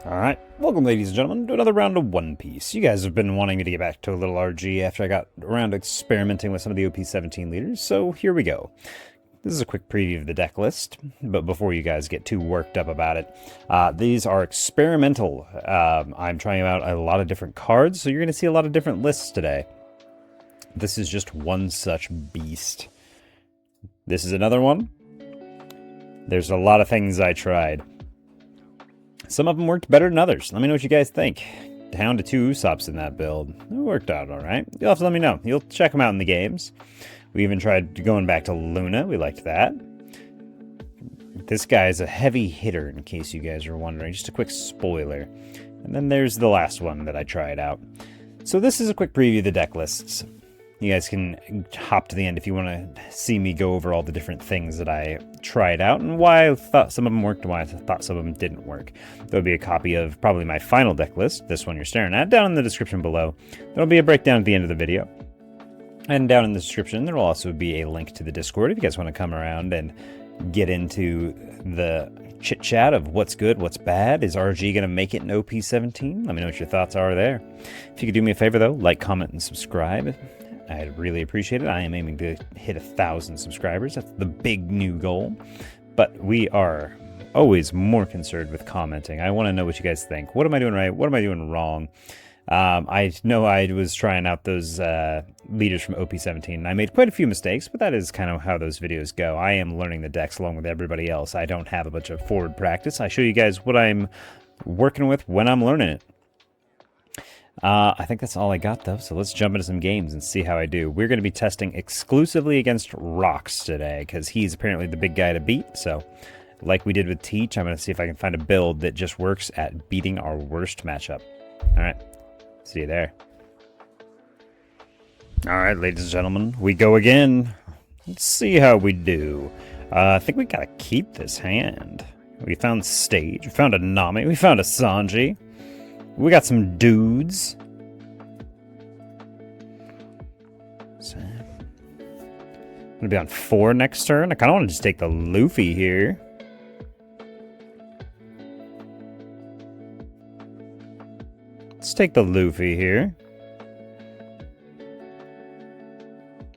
Alright, welcome ladies and gentlemen to another round of One Piece. You guys have been wanting me to get back to a little RG after I got around to experimenting with some of the OP17 leaders, so here we go. This is a quick preview of the deck list, but before you guys get too worked up about it, these are experimental. I'm trying out a lot of different cards, so you're going to see a lot of different lists today. This is just one such beast. This is another one. There's a lot of things I tried. Some of them worked better than others. Let me know what you guys think. Down to 2 Usops in that build. It worked out alright. You'll have to let me know. You'll check them out in the games. We even tried going back to Luna. We liked that. This guy's a heavy hitter, in case you guys are wondering. Just a quick spoiler. And then there's the last one that I tried out. So this is a quick preview of the deck lists. You guys can hop to the end if you want to see me go over all the different things that I tried out and why I thought some of them worked and why I thought some of them didn't work. There'll be a copy of probably my final deck list, this one you're staring at, down in the description below. There'll be a breakdown at the end of the video. And down in the description, there will also be a link to the Discord if you guys want to come around and get into the chit-chat of what's good, what's bad. Is RG going to make it in OP17? Let me know what your thoughts are there. If you could do me a favor, though, like, comment, and subscribe. I'd really appreciate it. I am aiming to hit 1,000 subscribers. That's the big new goal. But we are always more concerned with commenting. I want to know what you guys think. What am I doing right? What am I doing wrong? I know I was trying out those leaders from OP17. And I made quite a few mistakes, but that is kind of how those videos go. I am learning the decks along with everybody else. I don't have a bunch of forward practice. I show you guys what I'm working with when I'm learning it. I think that's all I got, though, so let's jump into some games and see how I do. We're going to be testing exclusively against Rocks today, because he's apparently the big guy to beat, so like we did with Teach, I'm going to see if I can find a build that just works at beating our worst matchup. Alright, see you there. Alright, ladies and gentlemen, we go again. Let's see how we do. I think we gotta keep this hand. We found Stage, we found a Nami, we found a Sanji. We got some dudes. So, I'm gonna be on 4 next turn. I kind of want to just take the Luffy here. Let's take the Luffy here.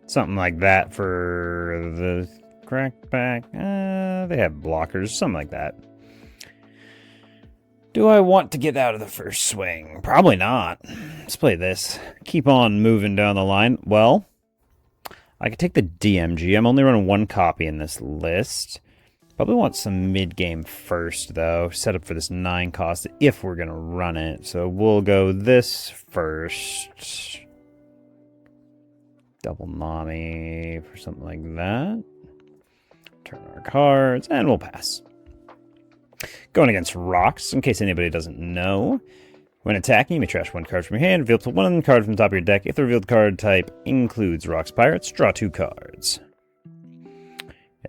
Something like that for the crackback. They have blockers, something like that. Do I want to get out of the first swing? Probably not. Let's play this. Keep on moving down the line. Well, I could take the DMG. I'm only running 1 copy in this list. Probably want some mid-game first, though. Set up for this 9 cost if we're going to run it. So we'll go this first. Double Nami for something like that. Turn our cards, and we'll pass. Going against Rocks, in case anybody doesn't know. When attacking, you may trash 1 card from your hand, reveal up to 1 card from the top of your deck. If the revealed card type includes Rocks Pirates, draw 2 cards.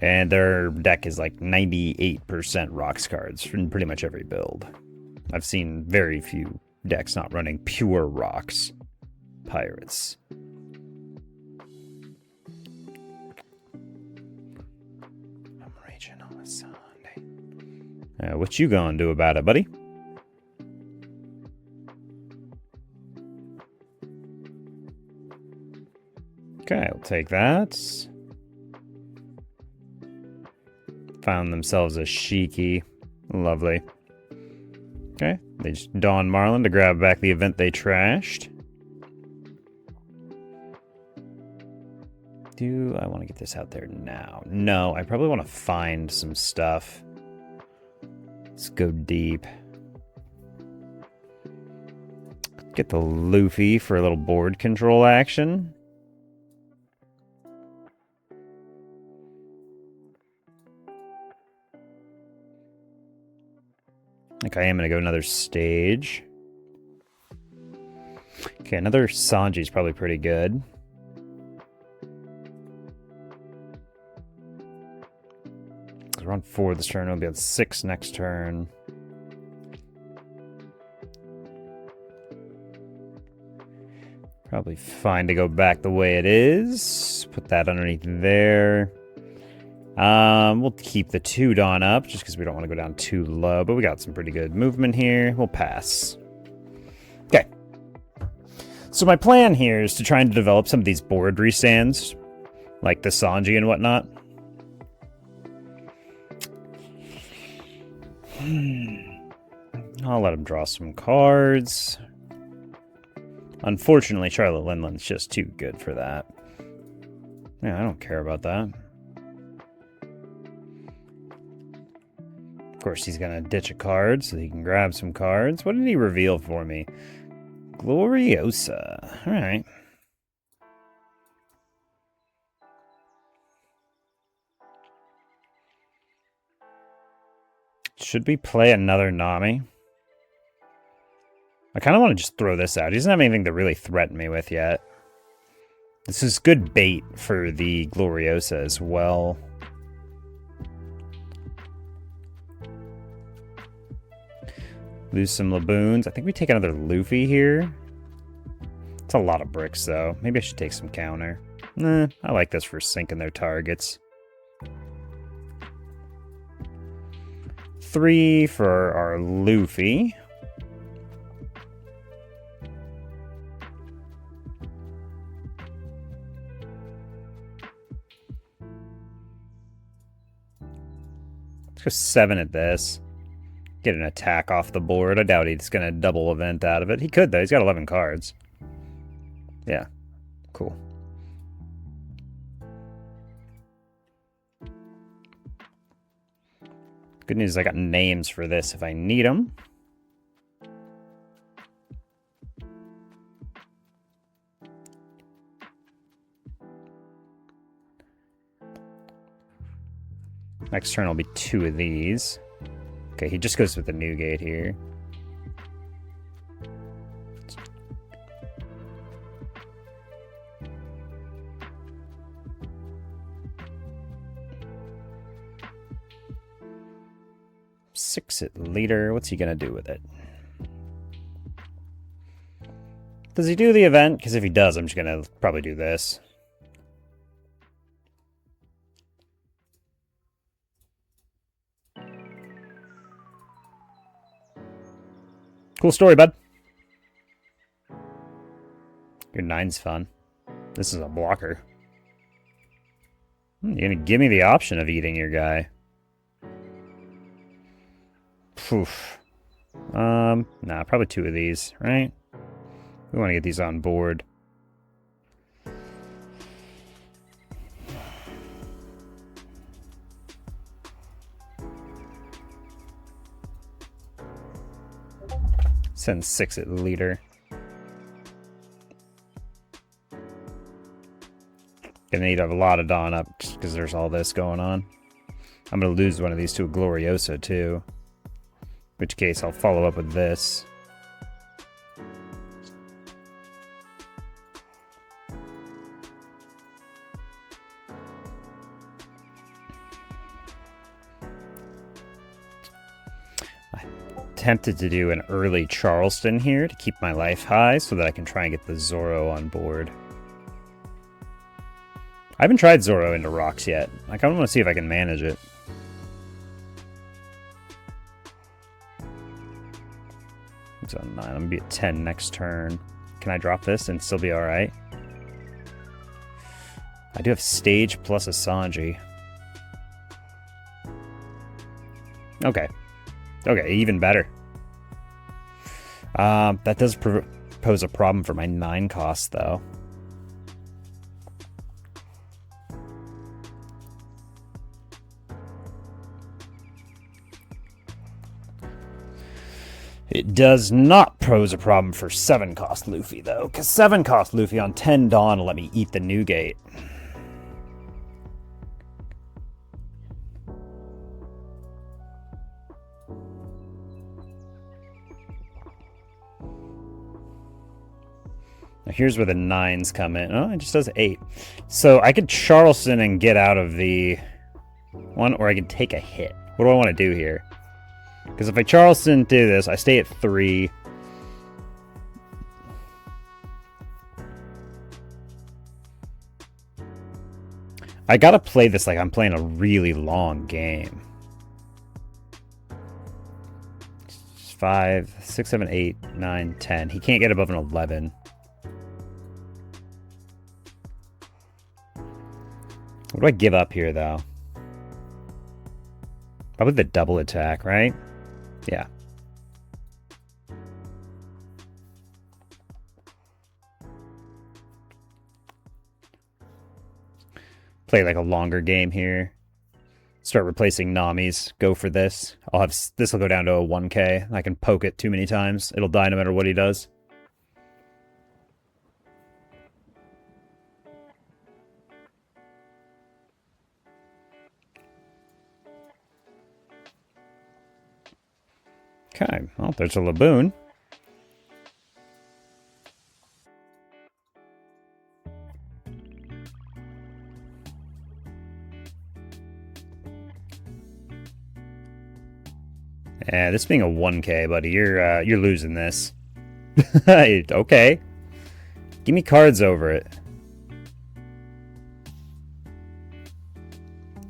And their deck is like 98% Rocks cards in pretty much every build. I've seen very few decks not running pure Rocks Pirates. I'm raging on a Sunday. What you gonna do about it, buddy? Okay, I'll take that. Found themselves a Shiki. Lovely. Okay, they just Dawn Marlin to grab back the event they trashed. Do I want to get this out there now? No, I probably want to find some stuff. Let's go deep. Get the Luffy for a little board control action. I think I am going to go another Stage. Okay, another Sanji's probably pretty good. We're on 4 this turn. We'll be on 6 next turn. Probably fine to go back the way it is. Put that underneath there. We'll keep the 2 Dawn up, just because we don't want to go down too low, but we got some pretty good movement here. We'll pass. Okay. So my plan here is to try and develop some of these board restands, like the Sanji and whatnot. I'll let him draw some cards. Unfortunately, Charlotte Linland's just too good for that. Yeah, I don't care about that. Of course, he's going to ditch a card so he can grab some cards. What did he reveal for me? Gloriosa. All right. Should we play another Nami? I kind of want to just throw this out. He doesn't have anything to really threaten me with yet. This is good bait for the Gloriosa as well. Lose some Laboons. I think we take another Luffy here. It's a lot of bricks, though. Maybe I should take some counter. Nah, I like this for sinking their targets. 3 for our Luffy. Let's go 7 at this. Get an attack off the board. I doubt he's going to double event out of it. He could, though. He's got 11 cards. Yeah. Cool. Good news is I got names for this if I need them. Next turn will be 2 of these. Okay, he just goes with the new gate here. Six at leader. What's he gonna do with it? Does he do the event? Because if he does, I'm just gonna probably do this. Cool story, bud. Your 9's fun. This is a blocker. You're gonna give me the option of eating your guy. Poof. Nah, probably 2 of these, right? We want to get these on board. Send 6 at leader. Gonna need a lot of Dawn up because there's all this going on. I'm gonna lose one of these to a Gloriosa too. In which case I'll follow up with this. Tempted to do an early Charleston here to keep my life high so that I can try and get the Zoro on board. I haven't tried Zoro into rocks yet. I kind of want to see if I can manage it. It's on 9. I'm going to be at 10 next turn. Can I drop this and still be alright? I do have stage plus a Sanji. Okay. Okay, even better. That does pose a problem for my 9 cost, though. It does not pose a problem for 7 cost Luffy, though, because 7 cost Luffy on 10 Dawn will let me eat the new gate. Now here's where the 9s come in. Oh, it just does 8. So I could Charleston and get out of the one, or I could take a hit. What do I want to do here? Because if I Charleston do this, I stay at 3. I gotta play this like I'm playing a really long game. 5, 6, 7, 8, 9, 10. He can't get above an 11. What do I give up here, though? Probably the double attack, right? Yeah. Play like a longer game here. Start replacing Nami's. Go for this. This will go down to a 1k. I can poke it too many times. It'll die no matter what he does. Okay, well, there's a Laboon. Yeah, this being a 1k, buddy, you're losing this. Okay. Give me cards over it.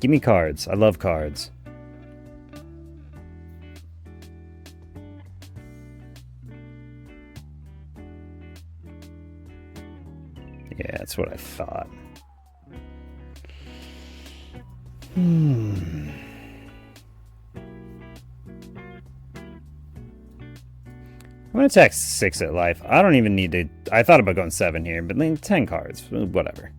Give me cards. I love cards. Yeah, that's what I thought. I'm gonna attack 6 at life. I don't even need to... I thought about going 7 here, but 10 cards. Whatever.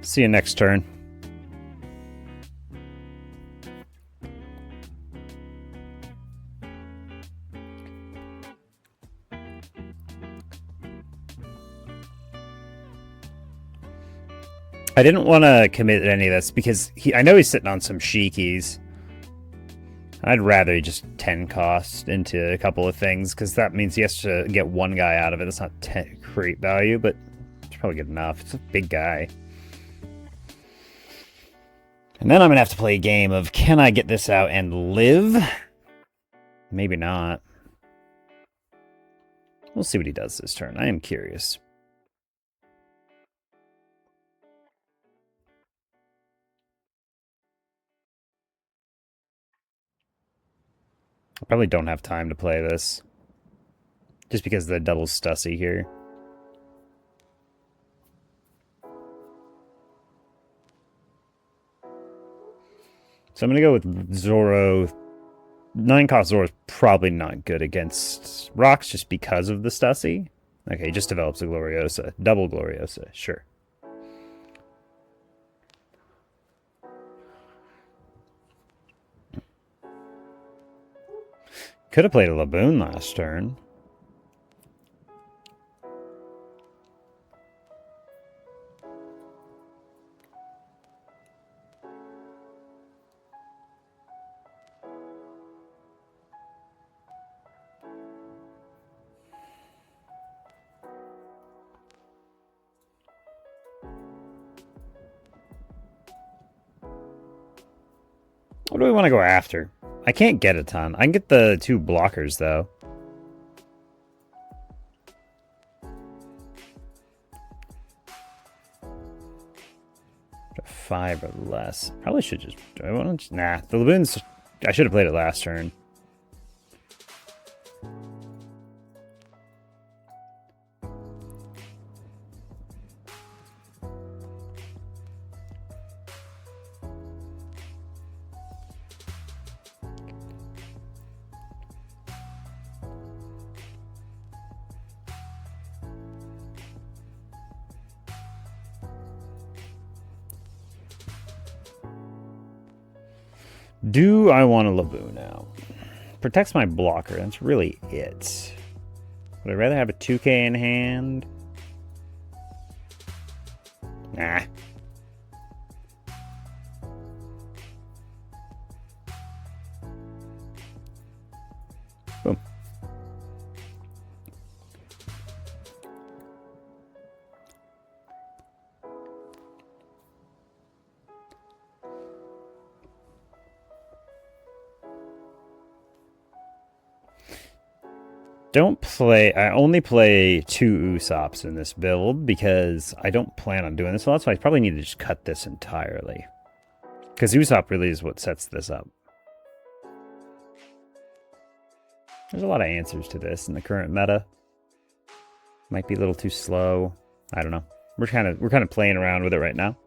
See you next turn. I didn't want to commit any of this because I know he's sitting on some Shikis. I'd rather he just 10 cost into a couple of things because that means he has to get one guy out of it. That's not 10 create value, but it's probably good enough. It's a big guy. And then I'm going to have to play a game of, can I get this out and live? Maybe not. We'll see what he does this turn. I am curious. I probably don't have time to play this. Just because of the double Stussy here. So I'm going to go with Zoro. 9-cost Zoro is probably not good against Rocks just because of the Stussy. Okay, he just develops a Gloriosa. Double Gloriosa, sure. Could have played a Laboon last turn. What do we want to go after? I can't get a ton. I can get the 2 blockers, though. Five or less. Probably should just... Do I want to... Nah, the Laboons... I should have played it last turn. Do I want a Laboon now? Protects my blocker. That's really it. Would I rather have a 2k in hand? Nah. Boom. I only play 2 Usops in this build because I don't plan on doing this a lot, so I probably need to just cut this entirely. Because Usopp really is what sets this up. There's a lot of answers to this in the current meta. Might be a little too slow. I don't know. We're kind of playing around with it right now.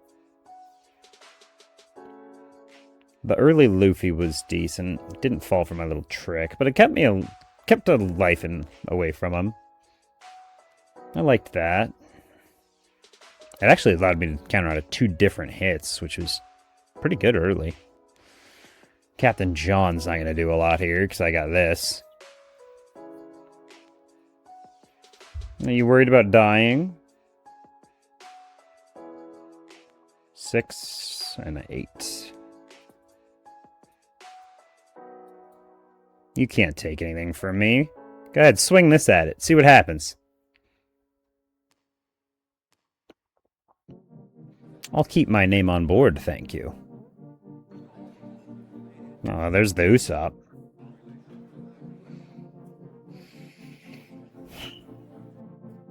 The early Luffy was decent. It didn't fall for my little trick, but it kept a life away from him. I liked that. It actually allowed me to counter out of 2 different hits, which was pretty good early. Captain John's not going to do a lot here because I got this. Are you worried about dying? 6 and an 8. You can't take anything from me. Go ahead, swing this at it. See what happens. I'll keep my name on board, thank you. Oh, there's the Usopp.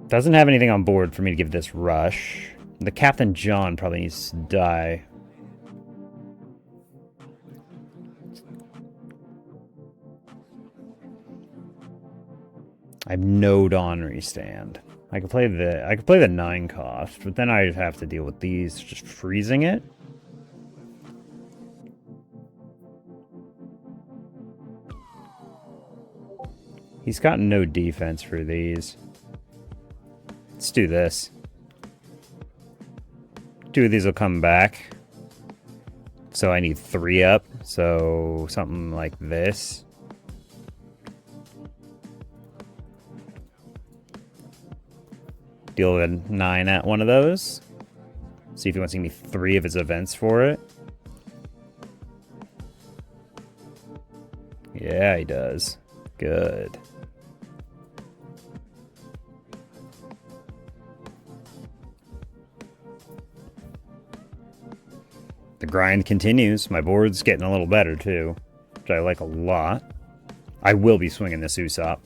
Doesn't have anything on board for me to give this rush. The Captain John probably needs to die. I have no Donnery stand. I could play the 9 cost, but then I'd have to deal with these just freezing it. He's got no defense for these. Let's do this. 2 of these will come back. So I need 3 up. So something like this. Deal with a 9 at one of those. See if he wants to give me 3 of his events for it. Yeah, he does. Good. The grind continues. My board's getting a little better too, which I like a lot. I will be swinging this Usopp.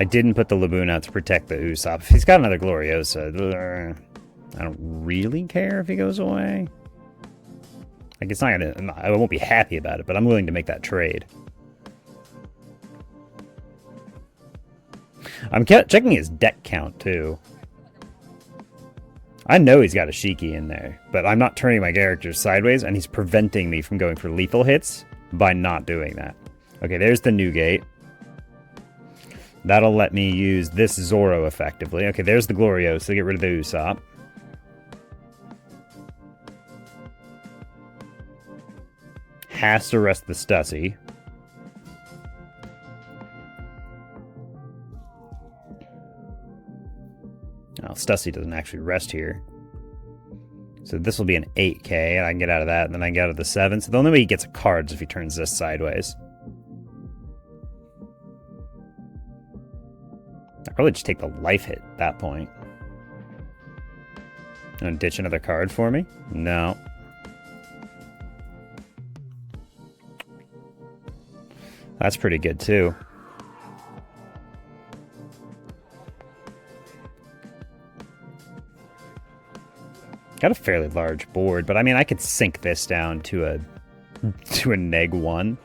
I didn't put the Laboon out to protect the Usopp. If he's got another Gloriosa, I don't really care if he goes away. Like, it's not gonna... I won't be happy about it, but I'm willing to make that trade. I'm checking his deck count, too. I know he's got a Shiki in there, but I'm not turning my characters sideways, and he's preventing me from going for lethal hits by not doing that. Okay, there's the new gate. That'll let me use this Zoro effectively. Okay, there's the Gloriosa to get rid of the Usopp. Has to rest the Stussy. Oh, Stussy doesn't actually rest here. So this will be an 8k, and I can get out of that, and then I can get out of the 7. So the only way he gets a card is if he turns this sideways. I'd probably just take the life hit at that point. And ditch another card for me? No. That's pretty good, too. Got a fairly large board, but I mean, I could sink this down to a neg 1.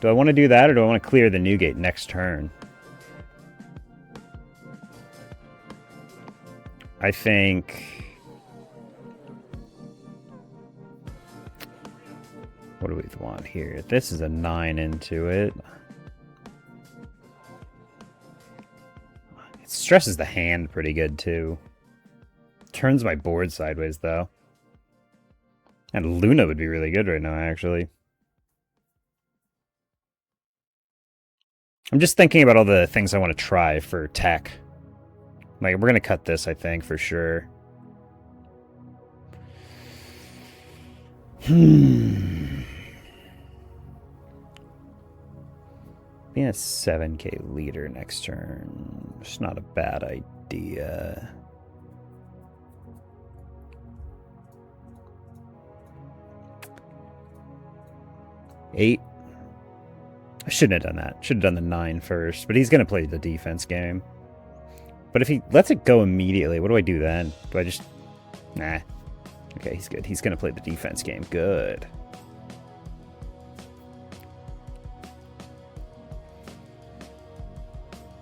Do I want to do that, or do I want to clear the new gate next turn? I think... What do we want here? This is a 9 into it. It stresses the hand pretty good, too. Turns my board sideways, though. And Luna would be really good right now, actually. I'm just thinking about all the things I want to try for tech. Like, we're going to cut this, I think, for sure. Being a 7k leader next turn, it's not a bad idea. 8. I shouldn't have done that. Should have done the 9 first, but he's going to play the defense game. But if he lets it go immediately, what do I do then? Do I just... Nah. Okay, he's good. He's going to play the defense game. Good.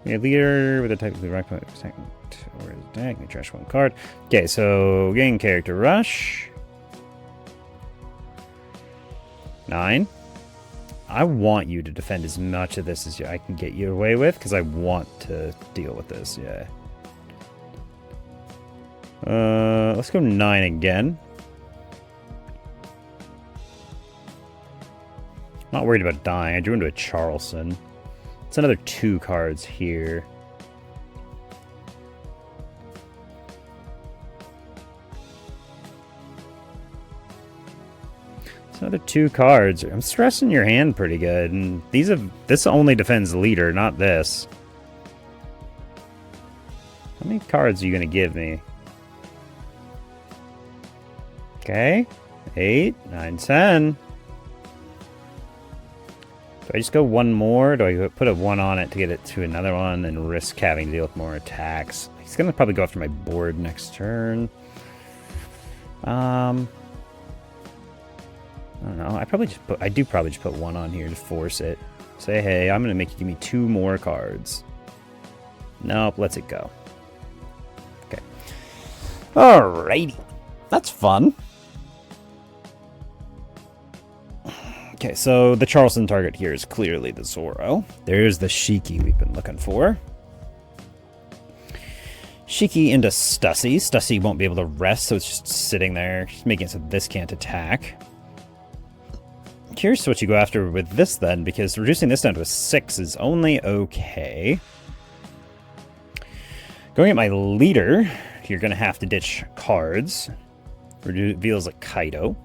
A leader with a type of rock or attack, you trash 1 card. Okay, so gain character rush. 9. I want you to defend as much of this as I can get you away with, because I want to deal with this, yeah. Let's go 9 again. Not worried about dying. I drew into a Charleston. It's another 2 cards here. It's another 2 cards. I'm stressing your hand pretty good, and this only defends the leader, not this. How many cards are you gonna give me? Okay, 8, 9, 10. Do I just go 1 more? Do I put a 1 on it to get it to another one and risk having to deal with more attacks? He's going to probably go after my board next turn. I don't know. I do probably just put 1 on here to force it. Say, hey, I'm going to make you give me 2 more cards. Nope, lets it go. Okay. Alrighty. That's fun. Okay, so the Charleston target here is clearly the Zoro. There's the Shiki we've been looking for. Shiki into Stussy. Stussy won't be able to rest, so it's just sitting there, making it so this can't attack. I'm curious what you go after with this then, because reducing this down to a 6 is only okay. Going at my leader, you're going to have to ditch cards. Reveals a Kaido.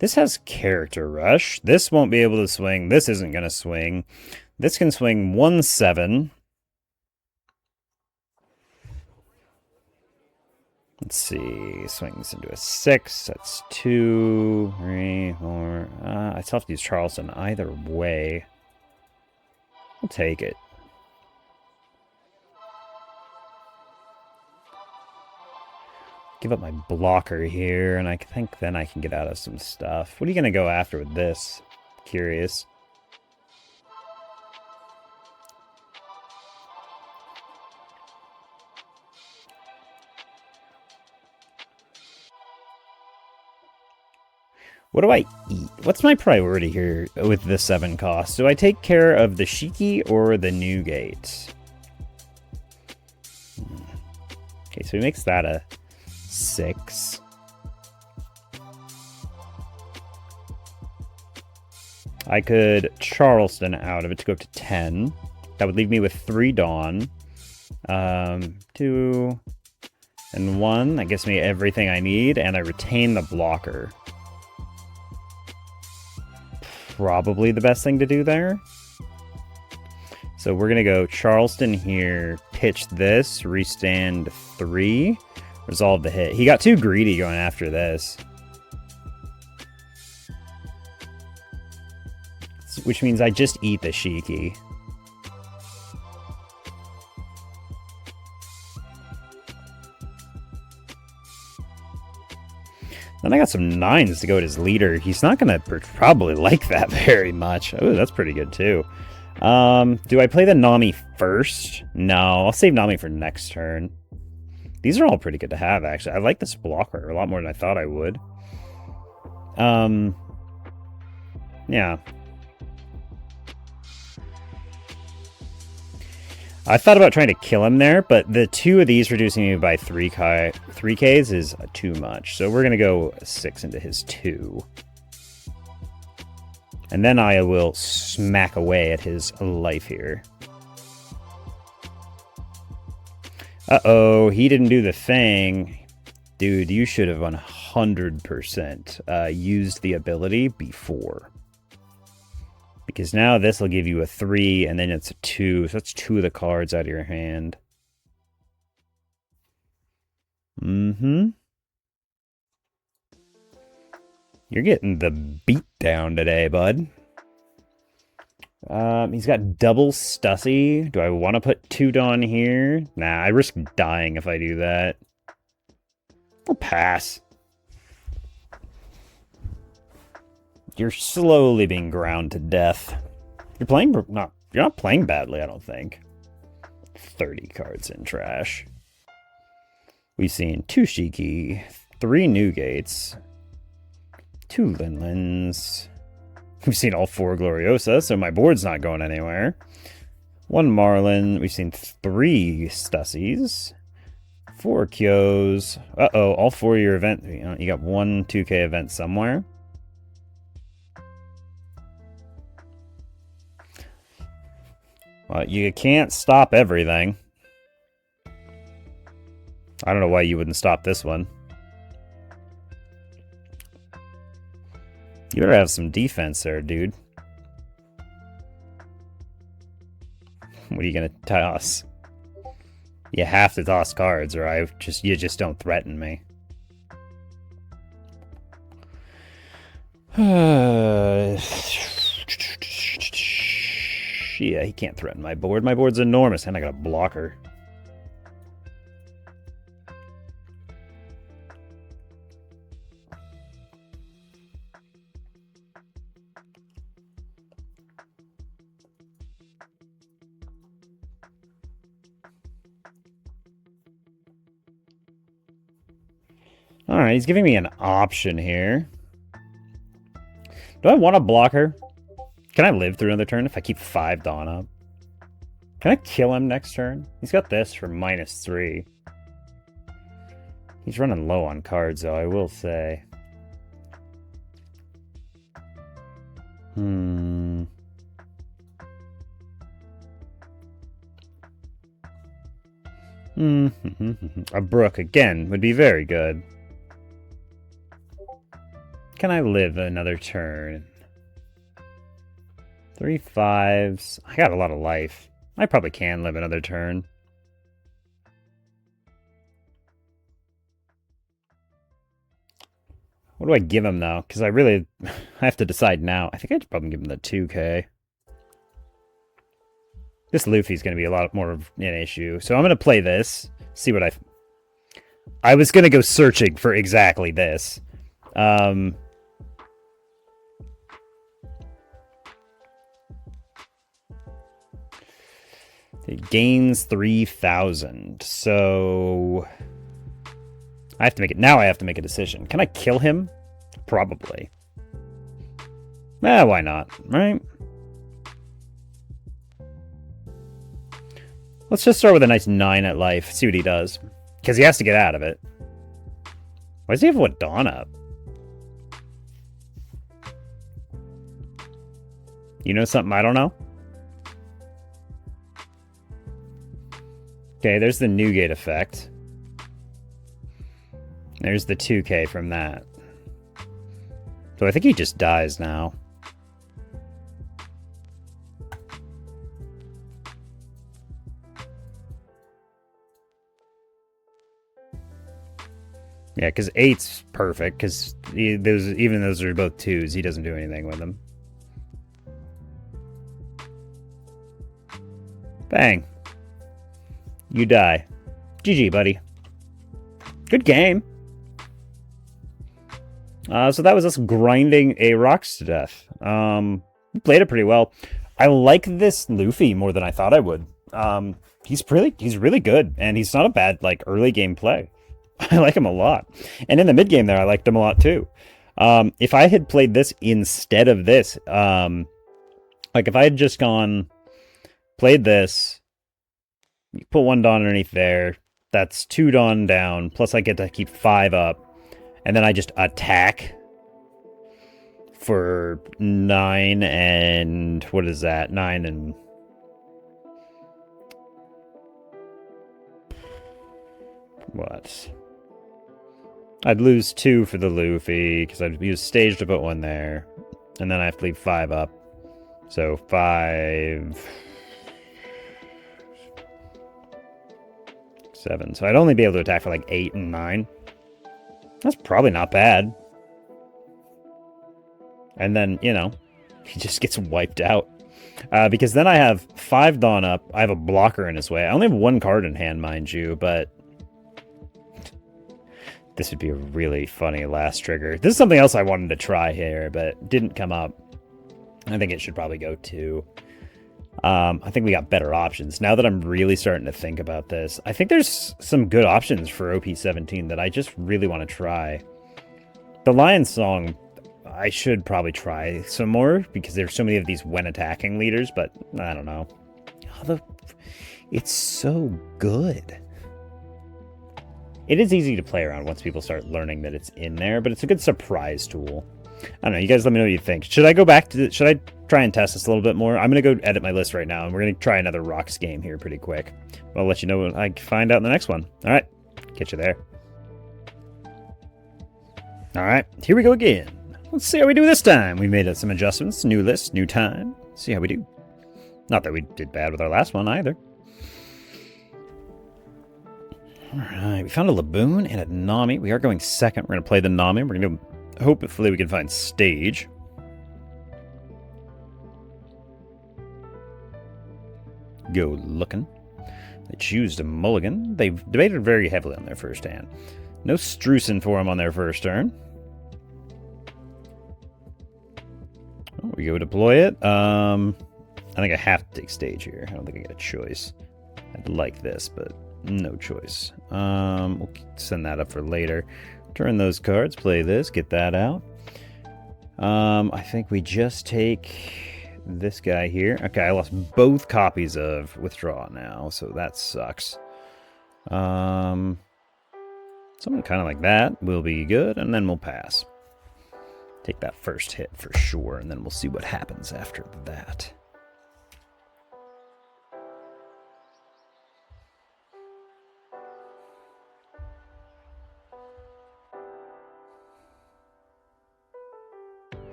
This has character rush. This won't be able to swing. This isn't going to swing. This can swing 1/7. Let's see. Swings into a 6. That's 2, 3, 4. I still have to use Charleston either way. I'll take it. Give up my blocker here, and I think then I can get out of some stuff. What are you going to go after with this? Curious. What do I eat? What's my priority here with the 7 cost? Do I take care of the Shiki or the Newgate? Okay, so he makes that a 6. I could Charleston out of it to go up to 10. That would leave me with 3 Dawn. 2 and 1. That gives me everything I need, and I retain the blocker. Probably the best thing to do there. So we're going to go Charleston here, pitch this, restand 3. Resolve the hit. He got too greedy going after this. Which means I just eat the Shiki. Then I got some 9s to go at his leader. He's not going to probably like that very much. Oh, that's pretty good too. Do I play the Nami first? No, I'll save Nami for next turn. These are all pretty good to have, actually. I like this blocker a lot more than I thought I would. Yeah. I thought about trying to kill him there, but the 2 of these reducing me by 3Ks is too much. So we're going to go 6 into his 2. And then I will smack away at his life here. Uh-oh, he didn't do the thing. Dude, you should have 100% used the ability before. Because now this will give you a 3, and then it's a 2. So that's 2 of the cards out of your hand. Mm-hmm. You're getting the beat down today, bud. He's got double Stussy. Do I want to put 2 Dawn here? Nah, I risk dying if I do that. I'll pass. You're slowly being ground to death. You're playing... you're not playing badly, I don't think. 30 cards in trash. We've seen 2 Shiki, 3 Newgates, 2 Linlins. We've seen all 4 Gloriosa, so my board's not going anywhere. 1 Marlin. We've seen 3 Stussies, 4 Kyos. Uh-oh, all 4 of your event. You got 1 2K event somewhere. Well, you can't stop everything. I don't know why you wouldn't stop this one. You better have some defense there, dude. What are you gonna toss? You have to toss cards, or you just don't threaten me. Yeah, he can't threaten my board. My board's enormous, and I got a blocker. Alright, he's giving me an option here. Do I want to block her? Can I live through another turn if I keep 5 Dawn up? Can I kill him next turn? He's got this for -3. He's running low on cards, though, I will say. A Brook, again, would be very good. Can I live another turn? 3 5s. I got a lot of life. I probably can live another turn. What do I give him, though? Because I have to decide now. I think I'd probably give him the 2K. This Luffy's going to be a lot more of an issue. So I'm going to play this. See what I was going to go searching for exactly this. It gains 3,000. So I have to make it. Now I have to make a decision. Can I kill him? Probably. Why not? Right? Let's just start with a nice 9 at life. See what he does. Because he has to get out of it. Why does he have what Dawn up? You know something I don't know? Okay, there's the Newgate effect. There's the 2K from that. So I think he just dies now. Yeah, because 8's perfect, because even those are both 2s, he doesn't do anything with them. Bang. You die. GG, buddy. Good game. So that was us grinding a Rocks to death. We played it pretty well. I like this Luffy more than I thought I would. He's really good, and he's not a bad early game play. I like him a lot. And in the mid game there, I liked him a lot too. If I had played this instead of this, if I had just played this, you put 1 Dawn underneath there, that's 2 Dawn down, plus I get to keep 5 up, and then I just attack for 9 and... what is that? 9 and... what? I'd lose 2 for the Luffy, because I'd use stage to put 1 there, and then I have to leave 5 up. So 5... 7. So I'd only be able to attack for 8 and 9. That's probably not bad. And then, you know, he just gets wiped out. Because then I have 5 Dawn up. I have a blocker in his way. I only have 1 card in hand, mind you, but this would be a really funny last trigger. This is something else I wanted to try here, but didn't come up. I think it should probably go 2. I think we got better options. Now that I'm really starting to think about this, I think there's some good options for OP17 that I just really want to try. The Lion Song, I should probably try some more, because there's so many of these when attacking leaders, but I don't know. It's so good. It is easy to play around once people start learning that it's in there, but it's a good surprise tool. I don't know, you guys let me know what you think. Should I go back to should I try and test this a little bit more? I'm going to go edit my list right now, and we're going to try another Rocks game here pretty quick. I'll let you know what I find out in the next one. All right, catch you there. All right, here we go again. Let's see how we do this time. We made some adjustments, new list, new time. See how we do. Not that we did bad with our last one either. All right, we found a Laboon and a Nami. We are going second. We're going to play the Nami. We're going to hopefully we can find stage. Go looking. They choose to mulligan. They've debated very heavily on their first hand. No Strucin for them on their first turn. Oh, we go deploy it. I think I have to take stage here. I don't think I get a choice. I'd like this, but no choice. We'll send that up for later. Turn those cards, play this, get that out. I think we just take this guy here. Okay, I lost both copies of Withdraw now, so that sucks. Something kind of like that will be good, and then we'll pass. Take that first hit for sure, and then we'll see what happens after that.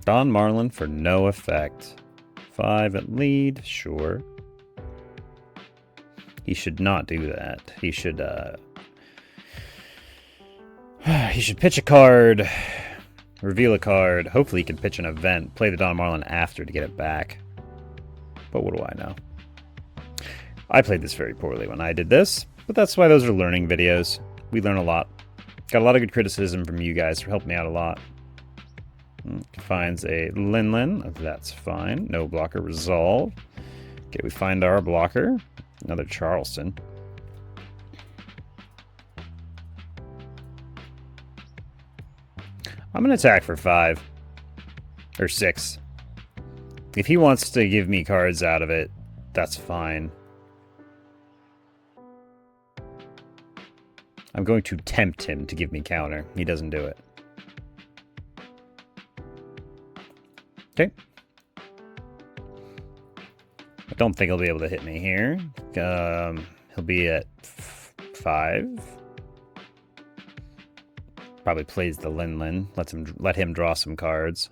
Don Marlin for no effect. 5 at lead, sure. He should not do that. He should pitch a card, reveal a card. Hopefully he can pitch an event, play the Don Marlin after to get it back. But what do I know? I played this very poorly when I did this, but that's why those are learning videos. We learn a lot. Got a lot of good criticism from you guys for helping me out a lot. Finds a Lin. That's fine. No blocker, resolve. Okay, we find our blocker. Another Charleston. I'm going to attack for 5. Or 6. If he wants to give me cards out of it, that's fine. I'm going to tempt him to give me counter. He doesn't do it. Okay. I don't think he'll be able to hit me here. He'll be at 5. Probably plays the Lin. Let him draw some cards.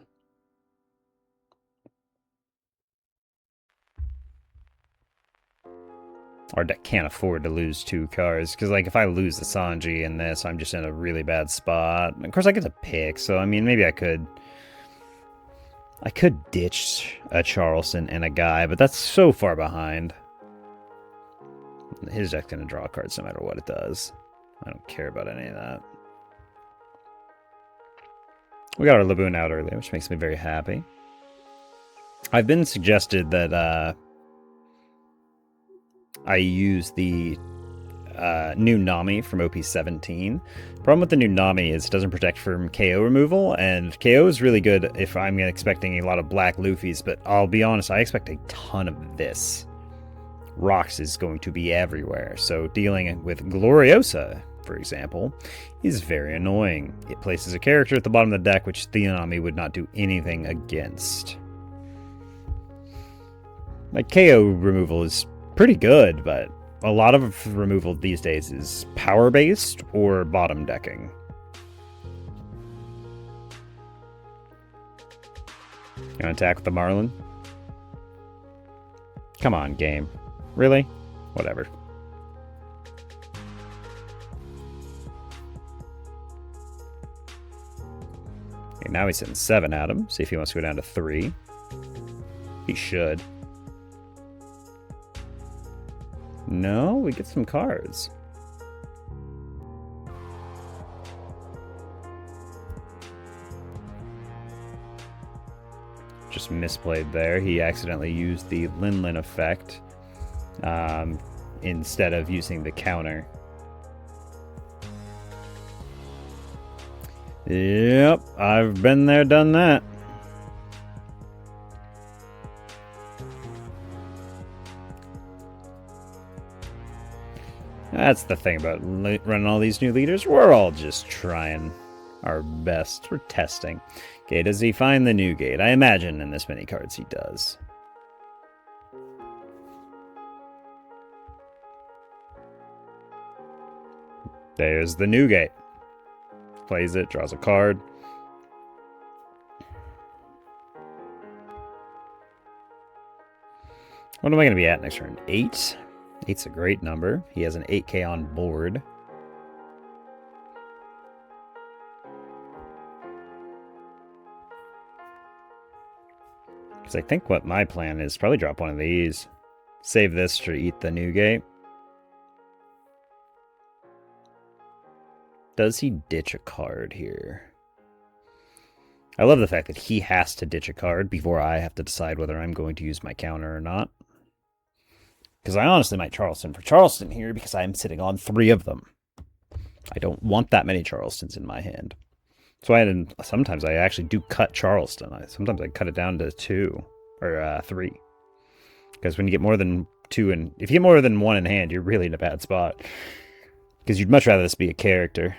Our deck can't afford to lose 2 cards, because like if I lose the Sanji in this, I'm just in a really bad spot. Of course, I get to pick, so I mean, maybe I could ditch a Charleston and a Guy, but that's so far behind. His deck's going to draw cards no matter what it does. I don't care about any of that. We got our Laboon out earlier, which makes me very happy. I've been suggested that I use the new Nami from OP17. Problem with the new Nami is it doesn't protect from KO removal, and KO is really good if I'm expecting a lot of black Luffys, but I'll be honest, I expect a ton of this. Rocks is going to be everywhere, so dealing with Gloriosa, for example, is very annoying. It places a character at the bottom of the deck, which the Nami would not do anything against. Like, KO removal is pretty good, but a lot of removal these days is power-based or bottom decking. You want to attack with the Marlin? Come on, game. Really? Whatever. Okay, Now he's hitting 7 at him. See if he wants to go down to 3. He should. No, we get some cards. Just misplayed there. He accidentally used the Lin effect instead of using the counter. Yep, I've been there, done that. That's the thing about running all these new leaders. We're all just trying our best. We're testing. Okay, does he find the new gate? I imagine in this many cards he does. There's the new gate. Plays it, draws a card. What am I going to be at next turn? 8? 8's a great number. He has an 8k on board. Because I think what my plan is probably drop one of these. Save this to eat the new gate. Does he ditch a card here? I love the fact that he has to ditch a card before I have to decide whether I'm going to use my counter or not. Because I honestly might Charleston for Charleston here because I'm sitting on 3 of them. I don't want that many Charlestons in my hand. So sometimes I actually do cut Charleston. Sometimes I cut it down to 2 or 3. Because when you get more than 2 and if you get more than 1 in hand, you're really in a bad spot. Because you'd much rather this be a character.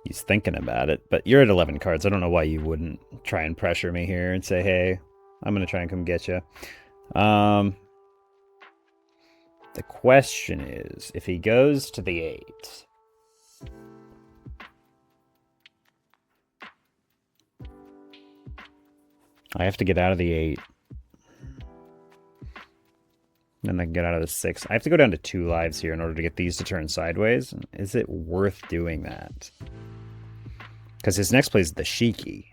He's thinking about it, but you're at 11 cards. I don't know why you wouldn't try and pressure me here and say, hey, I'm going to try and come get you. The question is, if he goes to the 8... I have to get out of the 8. Then I can get out of the 6. I have to go down to 2 lives here in order to get these to turn sideways. Is it worth doing that? Because his next play is the Shiki.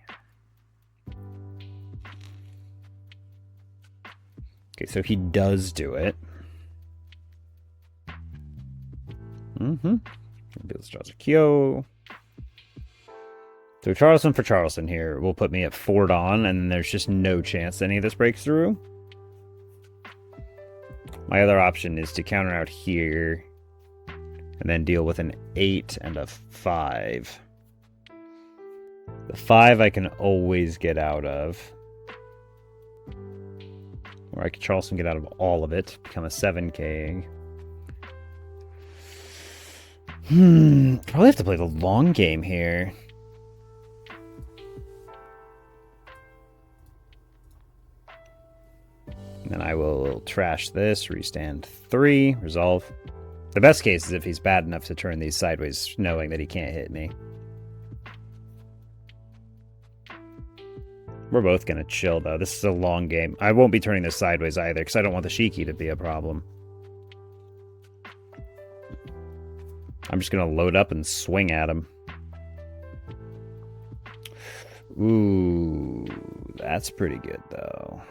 Okay, so he does do it. Let's draw a Kyo. So Charleston for Charleston here will put me at 4 Dawn, and there's just no chance any of this breaks through. My other option is to counter out here, and then deal with an 8 and a 5. The 5 I can always get out of. Or I could Charleston get out of all of it, become a 7k. Probably have to play the long game here. And then I will trash this, restand 3, resolve. The best case is if he's bad enough to turn these sideways, knowing that he can't hit me. We're both going to chill, though. This is a long game. I won't be turning this sideways either, because I don't want the Shiki to be a problem. I'm just going to load up and swing at him. Ooh, that's pretty good, though.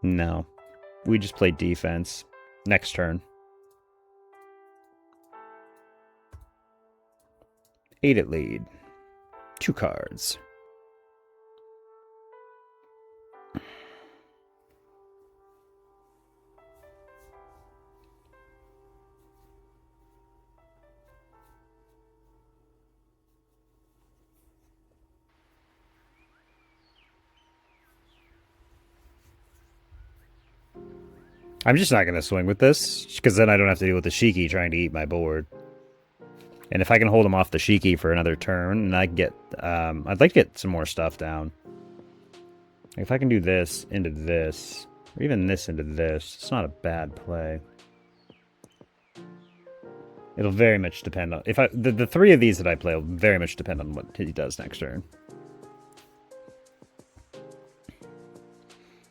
No. We just play defense. Next turn. 8 at lead. 2 cards. I'm just not going to swing with this, because then I don't have to deal with the Shiki trying to eat my board. And if I can hold him off the Shiki for another turn, and I get, I'd like to get some more stuff down. If I can do this into this, or even this into this, it's not a bad play. It'll very much depend on, if the 3 of these that I play will very much depend on what he does next turn.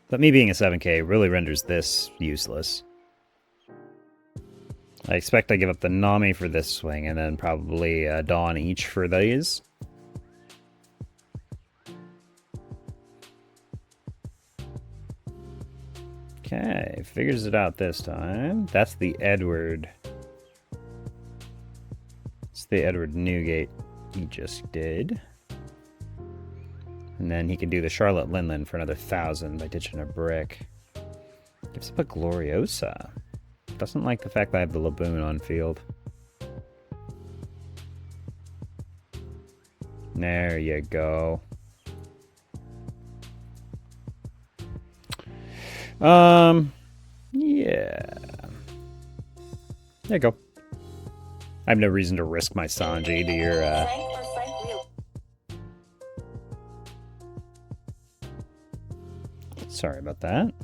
But me being a 7k really renders this useless. I expect I give up the Nami for this swing, and then probably Dawn each for these. Okay, figures it out this time. That's the Edward. It's the Edward Newgate he just did. And then he can do the Charlotte Linland for another 1,000 by ditching a brick. Gives up a Gloriosa. Doesn't like the fact that I have the Laboon on field. There you go. Yeah. There you go. I have no reason to risk my Sanji to your, Sorry about that.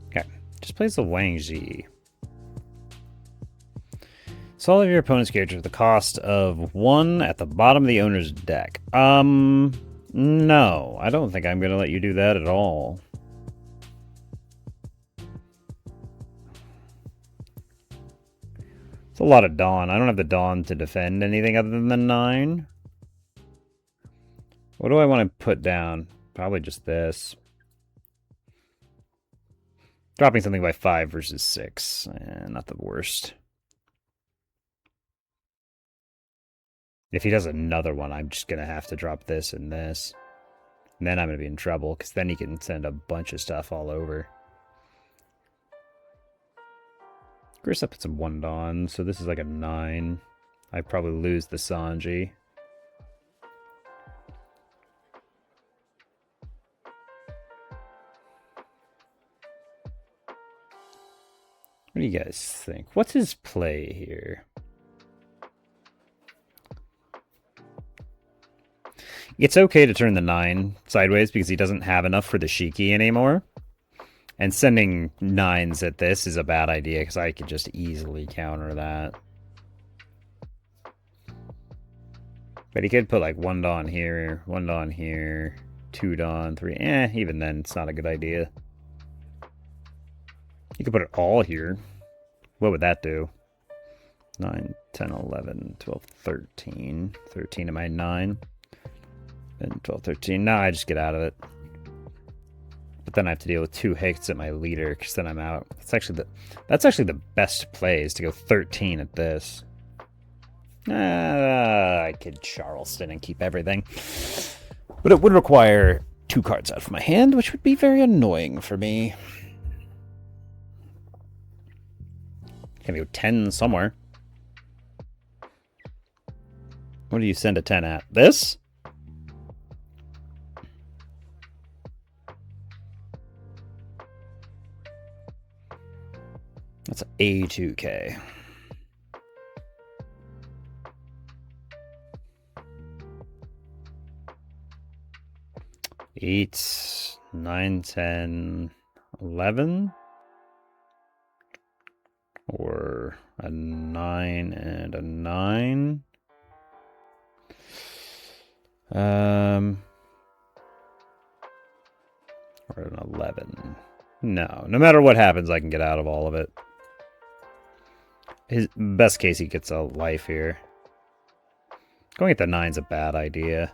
Okay, just plays the Wang Ji. So all of your opponent's characters at the cost of 1 at the bottom of the owner's deck. No, I don't think I'm going to let you do that at all. It's a lot of Dawn. I don't have the Dawn to defend anything other than the 9. What do I want to put down? Probably just this. Dropping something by 5 versus 6. Not the worst. If he does another one, I'm just going to have to drop this and this. And then I'm going to be in trouble, because then he can send a bunch of stuff all over. Grissa puts a 1 Dawn, so this is like a 9. I probably lose the Sanji. What do you guys think? What's his play here? It's okay to turn the 9 sideways because he doesn't have enough for the Shiki anymore. And sending 9s at this is a bad idea because I could just easily counter that. But he could put like 1 Dawn here, 1 Dawn here, 2 Dawn, 3. Even then it's not a good idea. You could put it all here. What would that do? 9, 10, 11, 12, 13. 13 of my 9. And 12, 13. No, I just get out of it. But then I have to deal with 2 hits at my leader, because then I'm out. That's actually the best play, is to go 13 at this. I could Charleston and keep everything. But it would require 2 cards out of my hand, which would be very annoying for me. Can we go 10 somewhere? What do you send a 10 at? This? That's A2K. Eight, 9, 10, 11? Or a 9 and a 9? Or an 11. No matter what happens, I can get out of all of it. His best case, he gets a life here. Going at the 9's a bad idea.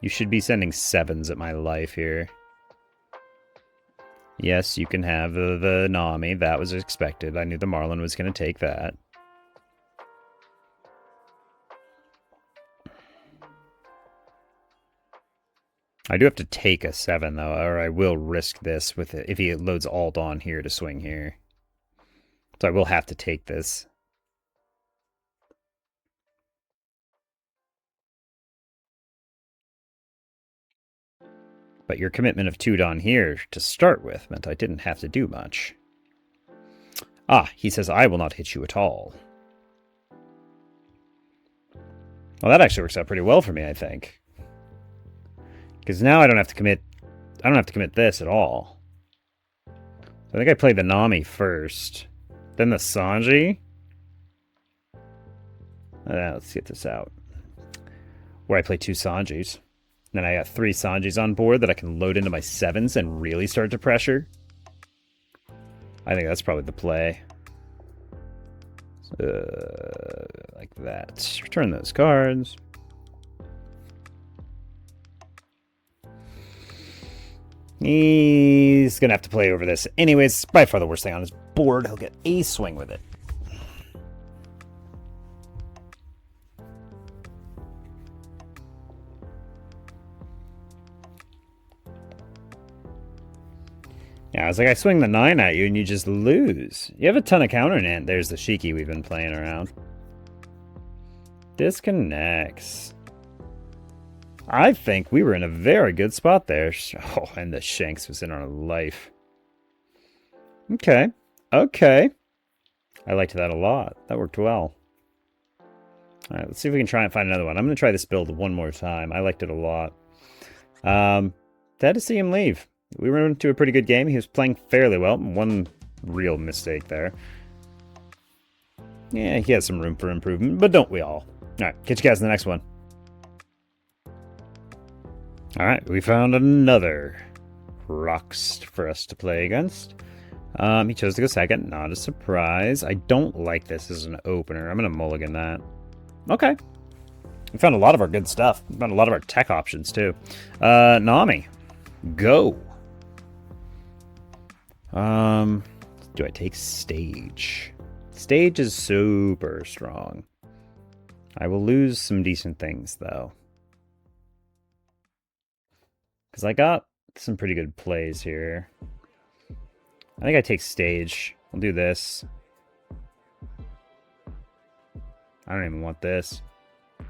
You should be sending 7s at my life here. Yes, you can have the Nami. That was expected. I knew the Marlin was going to take that. I do have to take a 7, though, or I will risk this with it if he loads all Dawn here to swing here. So I will have to take this. But your commitment of 2 Dawn here to start with meant I didn't have to do much. Ah, he says I will not hit you at all. Well, that actually works out pretty well for me, I think. Because now I don't have to commit this at all. I think I played the Nami first. Then the Sanji. Let's get this out. Where I play 2 Sanjis. Then I got 3 Sanjis on board that I can load into my 7s and really start to pressure. I think that's probably the play. Like that. Return those cards. He's going to have to play over this. Anyways, by far the worst thing on his board. He'll get a swing with it. Yeah, it's like I swing the 9 at you and you just lose. You have a ton of counter in. There's the Shiki we've been playing around. Disconnects. I think we were in a very good spot there. Oh, and the Shanks was in our life. Okay. Okay. I liked that a lot. That worked well. All right, let's see if we can try and find another one. I'm going to try this build one more time. I liked it a lot. Sad to see him leave. We were into a pretty good game. He was playing fairly well. One real mistake there. Yeah, he has some room for improvement, but don't we all? All right, catch you guys in the next one. All right, we found another Rocks for us to play against. He chose to go second. Not a surprise. I don't like this as an opener. I'm going to mulligan that. Okay. We found a lot of our good stuff. We found a lot of our tech options, too. Nami. Go. Do I take Stage? Stage is super strong. I will lose some decent things, though. Because I got some pretty good plays here. I think I take Stage. I'll do this. I don't even want this. I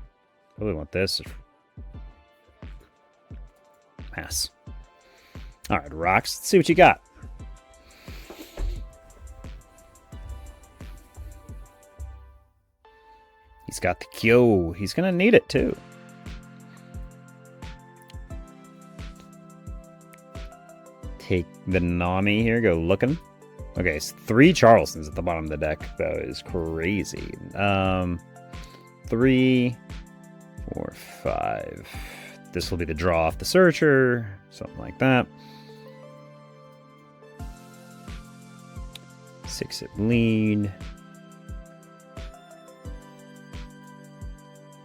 really want this. Pass. Alright, Rocks. Let's see what you got. He's got the Kyo. He's going to need it, too. Take the Nami here. Go looking. Okay, so 3 Charlestons at the bottom of the deck. That is crazy. 3, 4, 5. This will be the draw off the Searcher. Something like that. 6 at lead.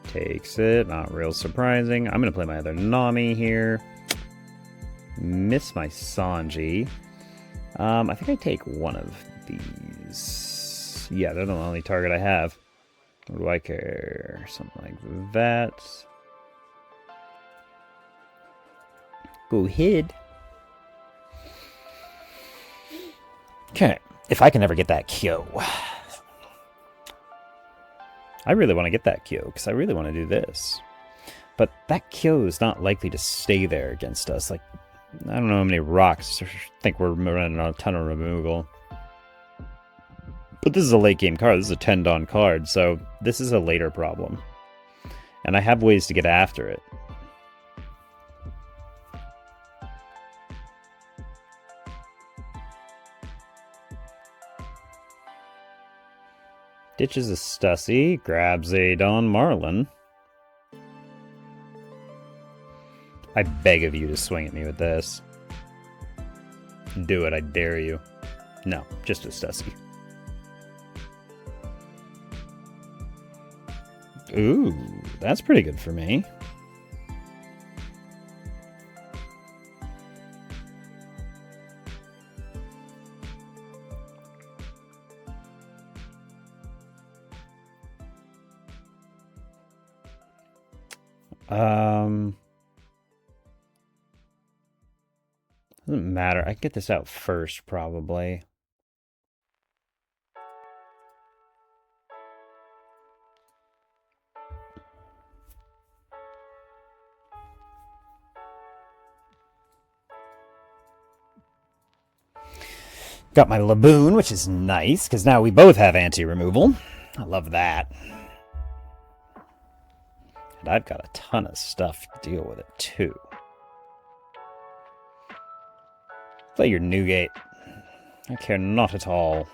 Takes it. Not real surprising. I'm going to play my other Nami here. Miss my Sanji. I think I take one of these. Yeah, they're the only target I have. What do I care? Something like that. Go ahead. Okay. If I can ever get that Kyo. I really want to get that Kyo, because I really want to do this. But that Kyo is not likely to stay there against us. Like, I don't know how many Rocks. I think we're running on a ton of removal. But this is a late game card. This is a 10 Dawn card, so this is a later problem. And I have ways to get after it. Ditches a Stussy, grabs a Don Marlin. I beg of you to swing at me with this. Do it, I dare you. No, just a Stussy. Ooh, that's pretty good for me. Doesn't matter. I can get this out first, probably. Got my Laboon, which is nice, because now we both have anti-removal. I love that. And I've got a ton of stuff to deal with it, too. Play your Newgate. I care not at all.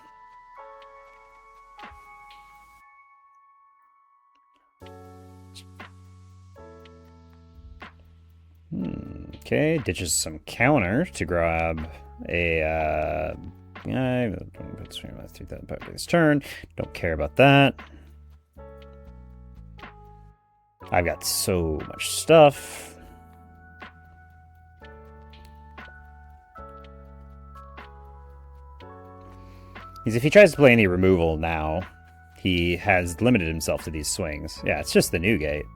Okay, ditches some counter to grab a, puts 3,000 power this turn. Don't care about that. I've got so much stuff. Because if he tries to play any removal now, he has limited himself to these swings. Yeah, it's just the new gate.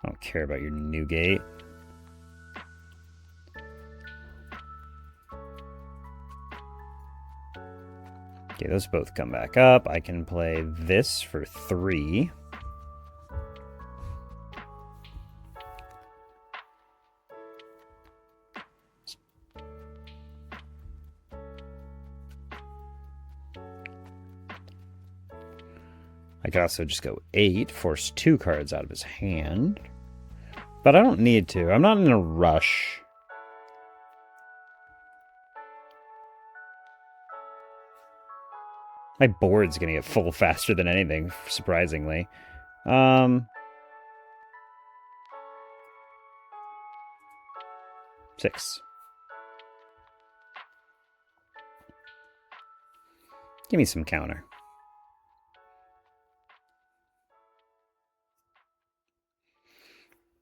I don't care about your new gate. Okay, those both come back up. I can play this for 3. I could also just go 8, force 2 cards out of his hand. But I don't need to. I'm not in a rush. My board's gonna get full faster than anything, surprisingly. 6. Give me some counter.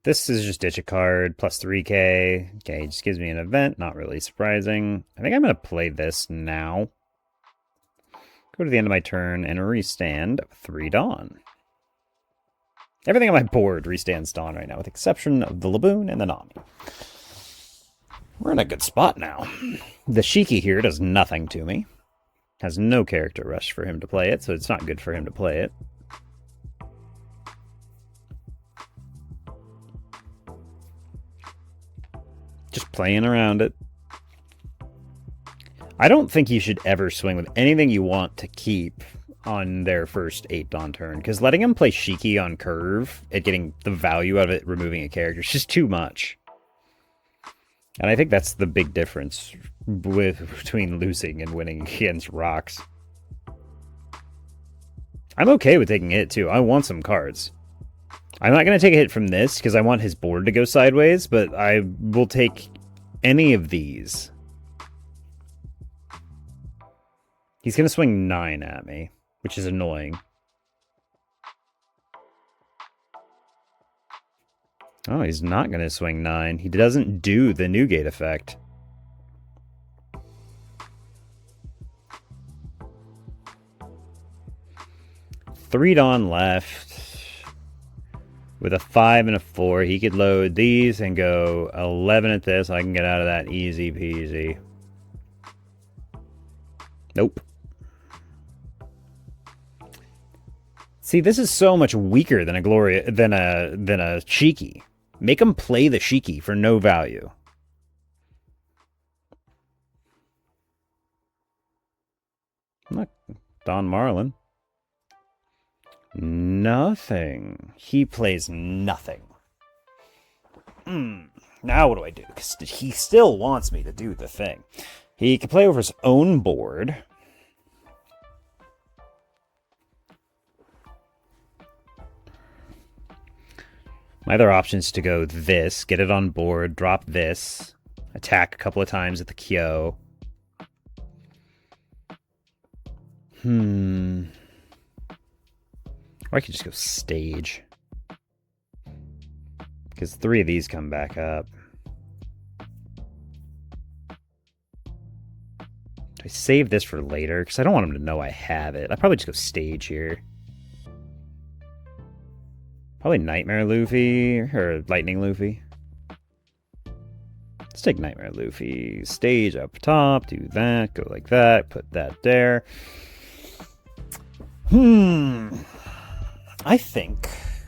This is just ditch a card, plus 3k. Okay, just gives me an event, not really surprising. I think I'm going to play this now. Go to the end of my turn and restand 3 Dawn. Everything on my board restands Dawn right now, with the exception of the Laboon and the Nami. We're in a good spot now. The Shiki here does nothing to me. Has no character rush for him to play it, so it's not good for him to play it. Just playing around it. I don't think you should ever swing with anything you want to keep on their first 8 Dawn turn, because letting him play Shiki on curve and getting the value out of it removing a character is just too much. And I think that's the big difference between losing and winning against Rocks. I'm okay with taking a hit too. I want some cards. I'm not going to take a hit from this because I want his board to go sideways, but I will take any of these. He's going to swing 9 at me, which is annoying. Oh, he's not going to swing 9. He doesn't do the new gate effect. Three Dawn left. With a 5 and a 4, he could load these and go 11 at this. I can get out of that easy peasy. Nope. See, this is so much weaker than a Gloria than a Shiki. Make him play the Shiki for no value. Look, Don Marlin. Nothing. He plays nothing. Now what do I do? Because he still wants me to do the thing. He can play over his own board. My other option is to go this, get it on board, drop this, attack a couple of times at the Kyo. Or I could just go stage. Because 3 of these come back up. Do I save this for later? Because I don't want him to know I have it. I'd probably just go stage here. Probably Nightmare Luffy or Lightning Luffy. Let's take Nightmare Luffy. Stage up top, do that, go like that, put that there. I think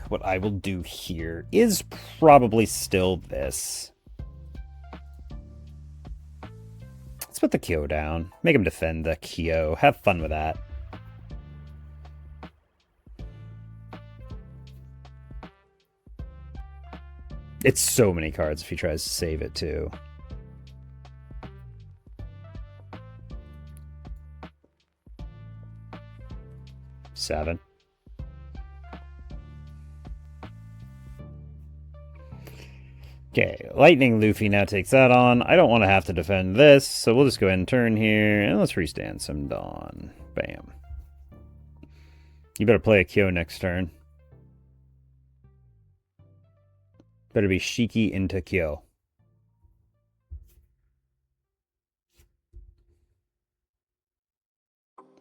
what I will do here is probably still this. Let's put the Kyo down. Make him defend the Kyo. Have fun with that. It's so many cards if he tries to save it too. 7. Okay, Lightning Luffy now takes that on. I don't want to have to defend this, so we'll just go ahead and turn here, and let's restand some Dawn. Bam. You better play a Kyo next turn. Better be Shiki into Kyo.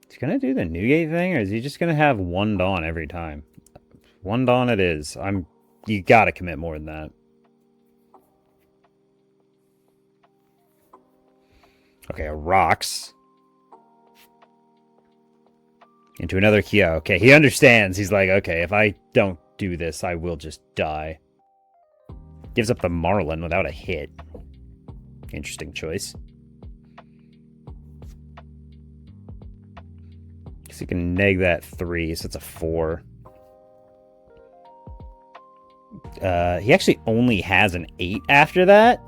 Is he gonna do the Newgate thing, or is he just gonna have one Dawn every time? One Dawn it is. You gotta commit more than that. Okay, a Rocks. Into another Kyo. Okay, he understands. He's like, okay, if I don't do this, I will just die. Gives up the Marlin without a hit. Interesting choice. Guess he can neg that 3, so it's a 4. He actually only has an 8 after that.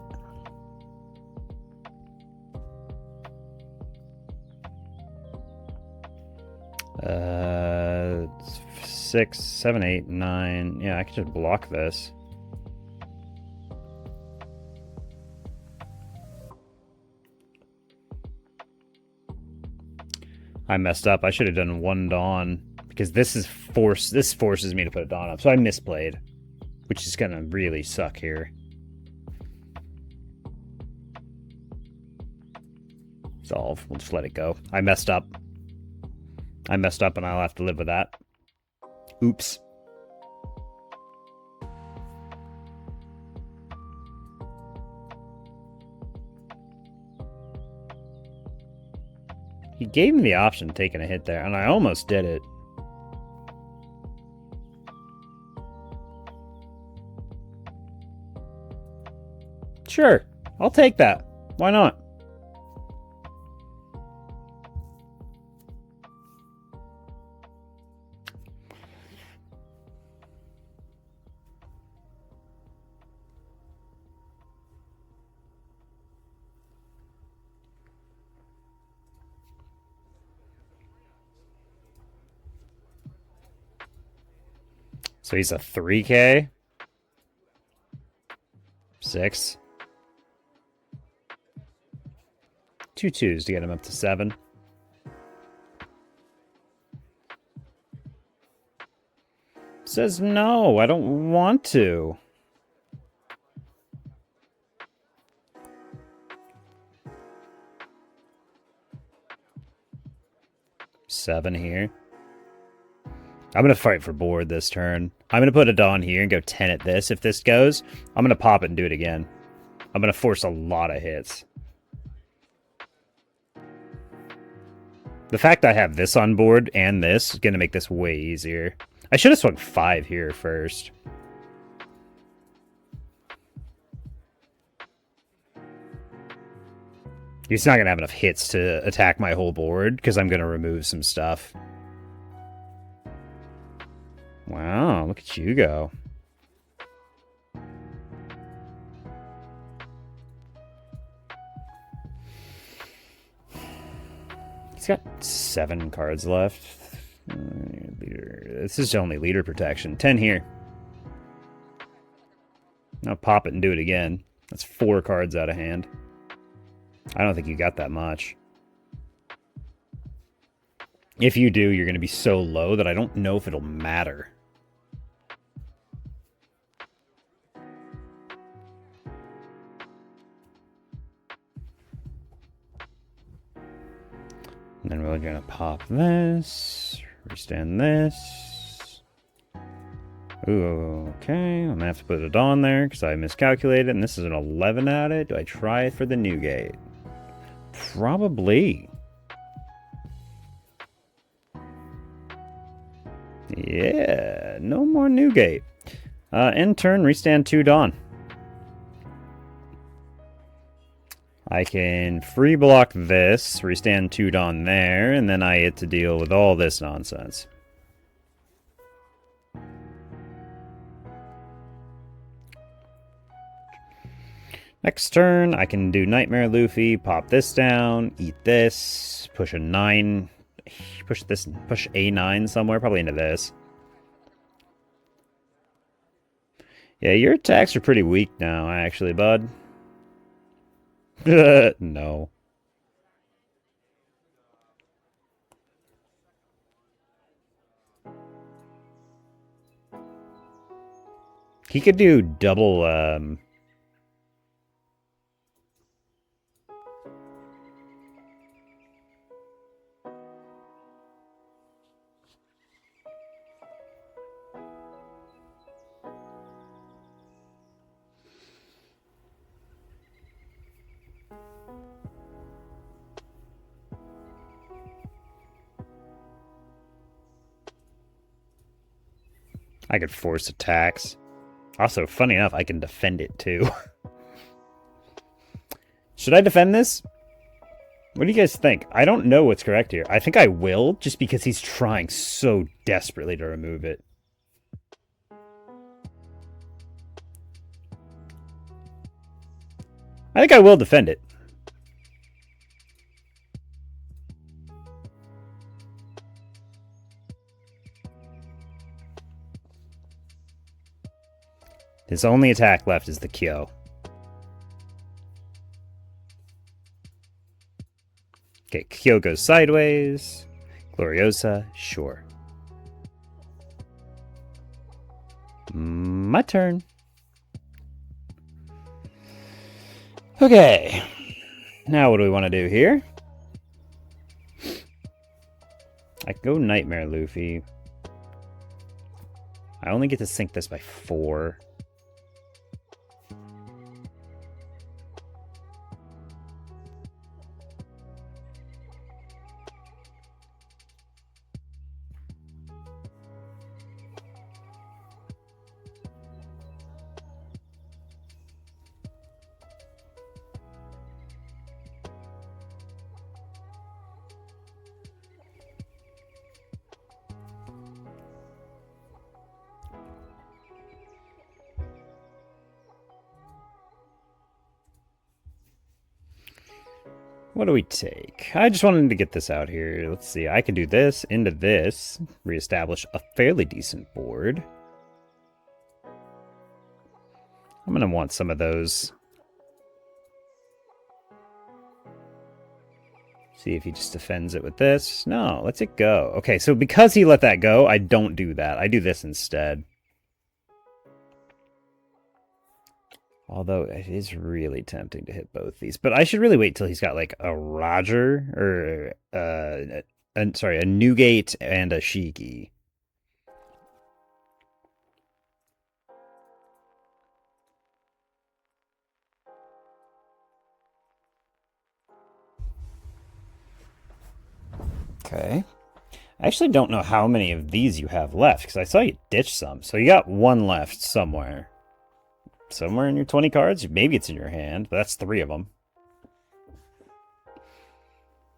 6, 7, 8, 9. Yeah, I could just block this. I messed up. I should have done one Dawn because this forces me to put a Dawn up. So I misplayed, which is gonna really suck here. Solve. We'll just let it go. I messed up. And I'll have to live with that. Oops. He gave me the option of taking a hit there, and I almost did it. Sure, I'll take that. Why not? So he's a 3K. 6. 2 2s to get him up to 7. Says no, I don't want to. Seven here. I'm going to fight for board this turn. I'm going to put a Dawn here and go 10 at this. If this goes, I'm going to pop it and do it again. I'm going to force a lot of hits. The fact I have this on board and this is going to make this way easier. I should have swung 5 here first. He's not going to have enough hits to attack my whole board because I'm going to remove some stuff. Wow, look at you go. He's got 7 cards left. This is only leader protection. 10 here. I'll pop it and do it again. That's 4 cards out of hand. I don't think you got that much. If you do, you're going to be so low that I don't know if it'll matter. And then we're going to pop this, restand this. Ooh, okay. I'm going to have to put a Dawn there because I miscalculated, and this is an 11 at it. Do I try it for the Newgate? Probably. Yeah, no more Newgate. End turn, restand 2 Dawn. I can free block this, restand 2 Dawn there, and then I get to deal with all this nonsense. Next turn, I can do Nightmare Luffy, pop this down, eat this, push a 9 push this, push A9 somewhere, probably into this. Yeah, your attacks are pretty weak now, actually, bud. No. He could do double, I could force attacks. Also, funny enough, I can defend it too. Should I defend this? What do you guys think? I don't know what's correct here. I think I will, just because he's trying so desperately to remove it. I think I will defend it. His only attack left is the Kyo. Okay, Kyo goes sideways. Gloriosa, sure. My turn. Okay. Now what do we want to do here? I can go Nightmare Luffy. I only get to sink this by 4. What do we take? I just wanted to get this out here. Let's see. I can do this into this. Reestablish a fairly decent board. I'm going to want some of those. See if he just defends it with this. No, lets it go. Okay, so because he let that go, I don't do that. I do this instead. Although it is really tempting to hit both these. But I should really wait till he's got like a Roger or a Newgate and a Shiki. Okay. I actually don't know how many of these you have left, because I saw you ditch some. So you got one left somewhere. Somewhere in your 20 cards? Maybe it's in your hand, but that's 3 of them.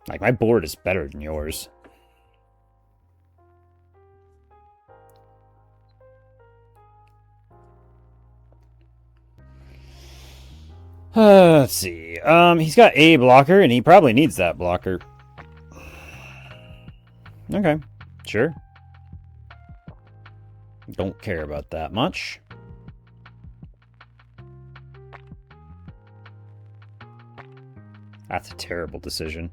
Like, my board is better than yours. Let's see. He's got a blocker, and he probably needs that blocker. Okay, sure. Don't care about that much. That's a terrible decision.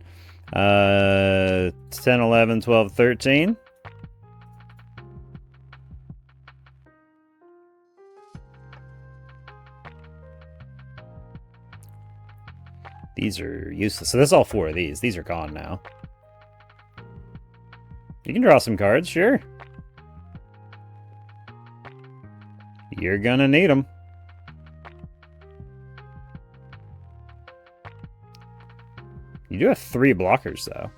10, 11, 12, 13. These are useless. So that's all 4 of these. These are gone now. You can draw some cards, sure. You're gonna need them. You do have 3 blockers, though.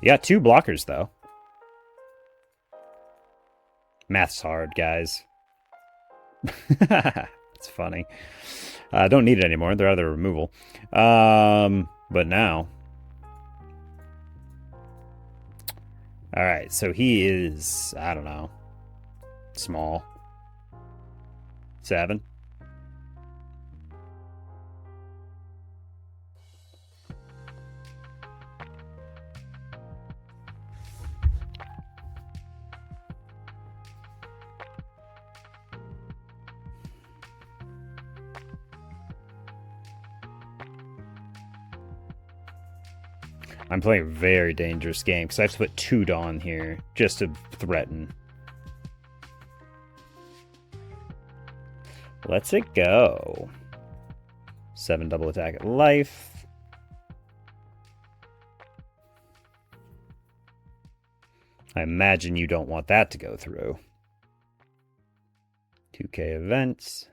You got 2 blockers, though. Math's hard, guys. It's funny. Don't need it anymore. They're out of the removal. But now. Alright, so he is, I don't know, small. 7. I'm playing a very dangerous game because I have to put 2 Dawn here just to threaten. Let's it go. 7 double attack at life. I imagine you don't want that to go through. 2K events.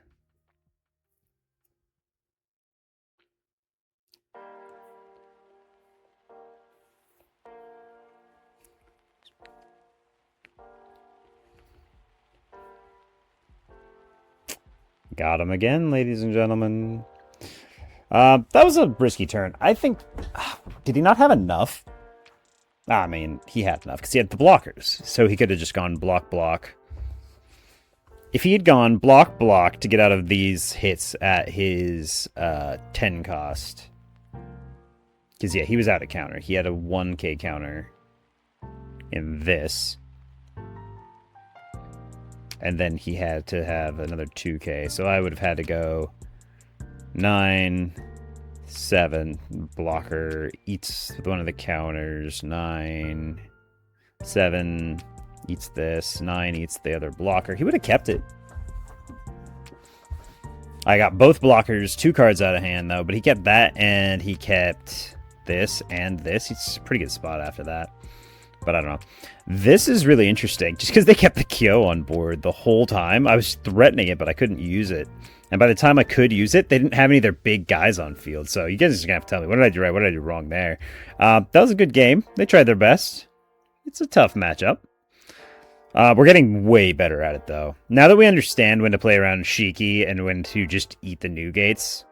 Got him again, ladies and gentlemen. That was a risky turn. I think... Did he not have enough? I mean, he had enough, because he had the blockers. So he could have just gone block, block. If he had gone block, block to get out of these hits at his 10 cost... Because, yeah, he was out of counter. He had a 1k counter in this. And then he had to have another 2k. So I would have had to go 9, 7, blocker, eats one of the counters, 9, 7, eats this, 9 eats the other blocker. He would have kept it. I got both blockers, 2 cards out of hand though, but he kept that and he kept this and this. It's a pretty good spot after that. But I don't know. This is really interesting, just because they kept the Kyo on board the whole time. I was threatening it, but I couldn't use it. And by the time I could use it, they didn't have any of their big guys on field. So you guys are just going to have to tell me, what did I do right? What did I do wrong there? That was a good game. They tried their best. It's a tough matchup. We're getting way better at it, though. Now that we understand when to play around Shiki and when to just eat the new gates,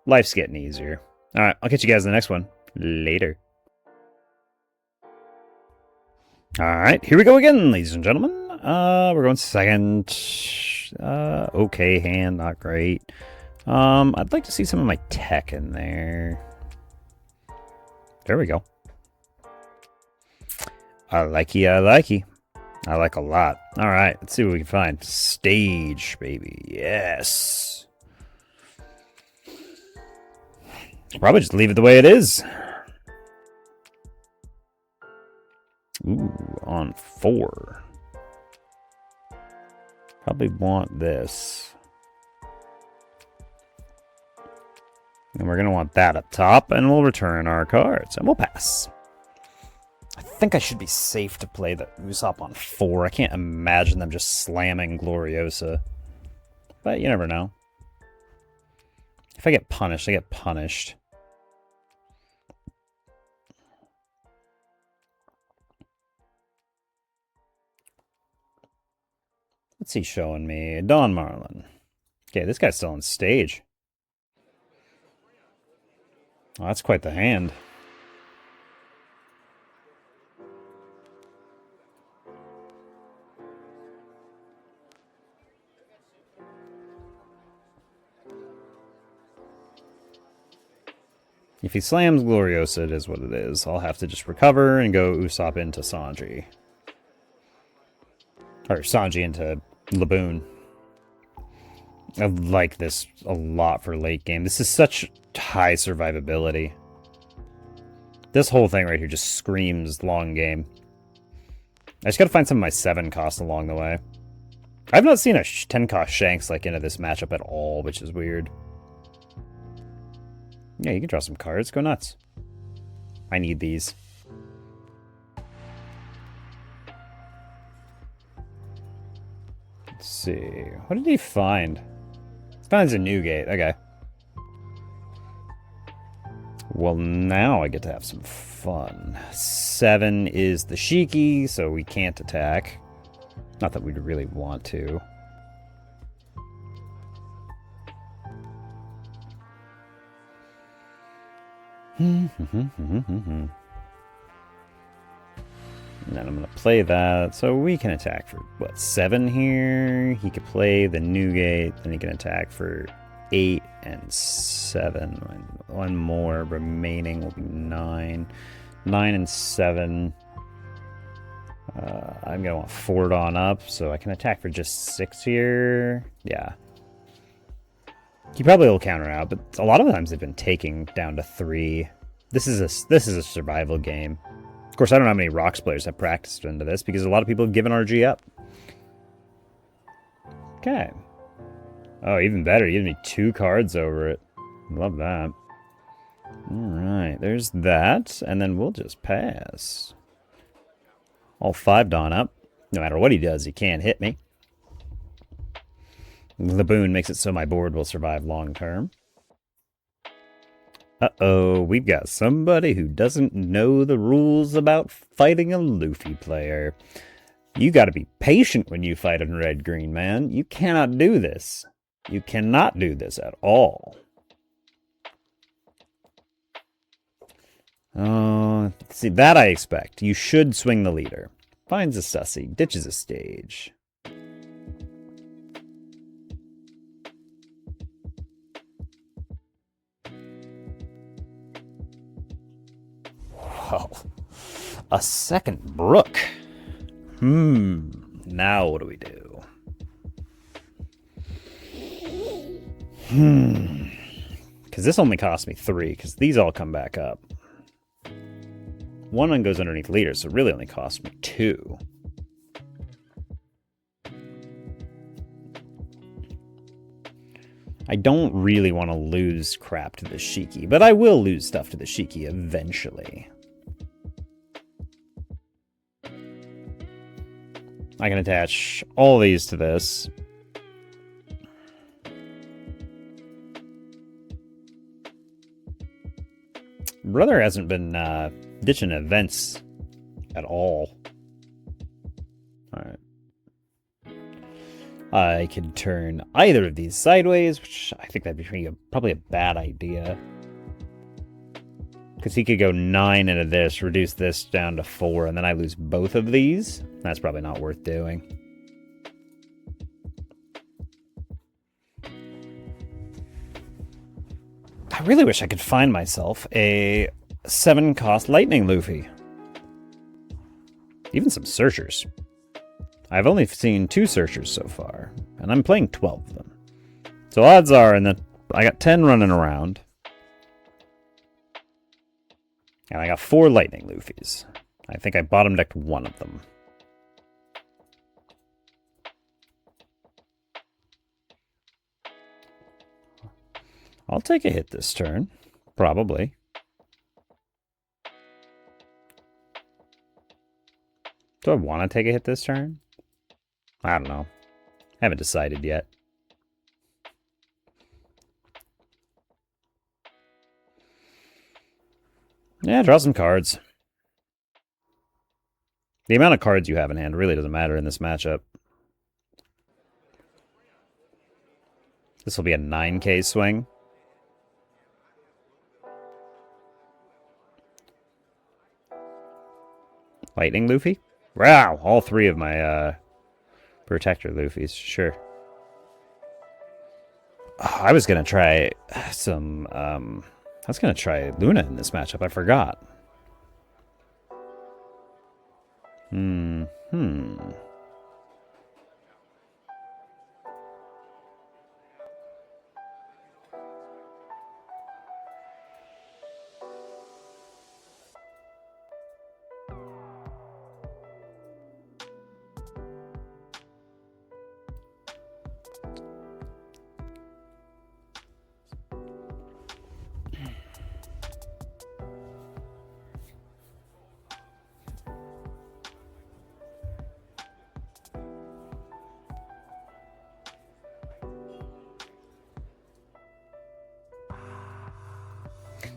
life's getting easier. All right, I'll catch you guys in the next one. Later. Alright, here we go again, ladies and gentlemen. We're going second. Okay hand, not great. I'd like to see some of my tech in there. There we go. I likey, I likey. I like a lot. Alright, let's see what we can find. Stage, baby. Yes. Probably just leave it the way it is. Ooh, on 4. Probably want this. And we're going to want that up top, and we'll return our cards, and we'll pass. I think I should be safe to play the Usopp on 4. I can't imagine them just slamming Gloriosa. But you never know. If I get punished, I get punished. What's he showing me? Don Marlin. Okay, this guy's still on stage. Oh, that's quite the hand. If he slams Gloriosa, it is what it is. I'll have to just recover and go Usopp into Sanji. Or Sanji into Laboon. I like this a lot for late game. This is such high survivability. This whole thing right here just screams long game. I just gotta find some of my 7 costs along the way. I've not seen a 10 cost Shanks like into this matchup at all, which is weird. Yeah, you can draw some cards. Go nuts. I need these. Let's see. What did he find? He finds a new gate. Okay. Well, now I get to have some fun. 7 is the Shiki, so we can't attack. Not that we'd really want to. And then I'm going to play that, so we can attack for, what, 7 here? He could play the new gate, then he can attack for 8 and 7. One more remaining will be 9. 9 and 7. I'm going to want 4 on up, so I can attack for just 6 here. Yeah. He probably will counter out, but a lot of times they've been taking down to 3. This is a survival game. Of course, I don't know how many Rocks players have practiced into this because a lot of people have given RG up. Okay. Oh, even better. You give me 2 cards over it. Love that. Alright, there's that. And then we'll just pass. All 5 Dawn up. No matter what he does, he can't hit me. The boon makes it so my board will survive long term. Uh-oh, we've got somebody who doesn't know the rules about fighting a Luffy player. You gotta be patient when you fight a red-green, man. You cannot do this. You cannot do this at all. See, that I expect. You should swing the leader. Finds a sussy, ditches a stage. Whoa. A second Brook. Now what do we do? Because this only cost me 3, because these all come back up. One goes underneath leader, so it really only cost me 2. I don't really want to lose crap to the Shiki, but I will lose stuff to the Shiki eventually. I can attach all these to this. Brother hasn't been ditching events at all. Alright. I could turn either of these sideways, which I think that'd be probably a bad idea. Because he could go 9 into this, reduce this down to 4, and then I lose both of these. That's probably not worth doing. I really wish I could find myself a 7-cost Lightning Luffy. Even some Searchers. I've only seen 2 Searchers so far, and I'm playing 12 of them. So odds are, I got 10 running around. And I got 4 Lightning Luffys. I think I bottom decked 1 of them. I'll take a hit this turn. Probably. Do I want to take a hit this turn? I don't know. I haven't decided yet. Yeah, draw some cards. The amount of cards you have in hand really doesn't matter in this matchup. This will be a 9K swing. Lightning Luffy? Wow, all 3 of my Protector Luffys, sure. Oh, I was gonna try some I was going to try Luna in this matchup. I forgot.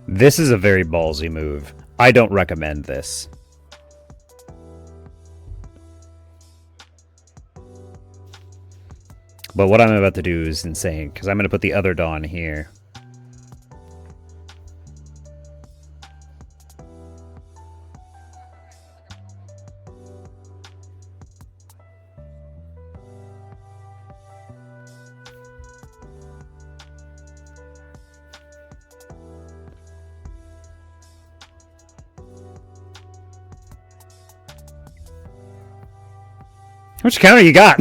This is a very ballsy move. I don't recommend this. But what I'm about to do is insane, because I'm going to put the other Dawn here. How much counter you got?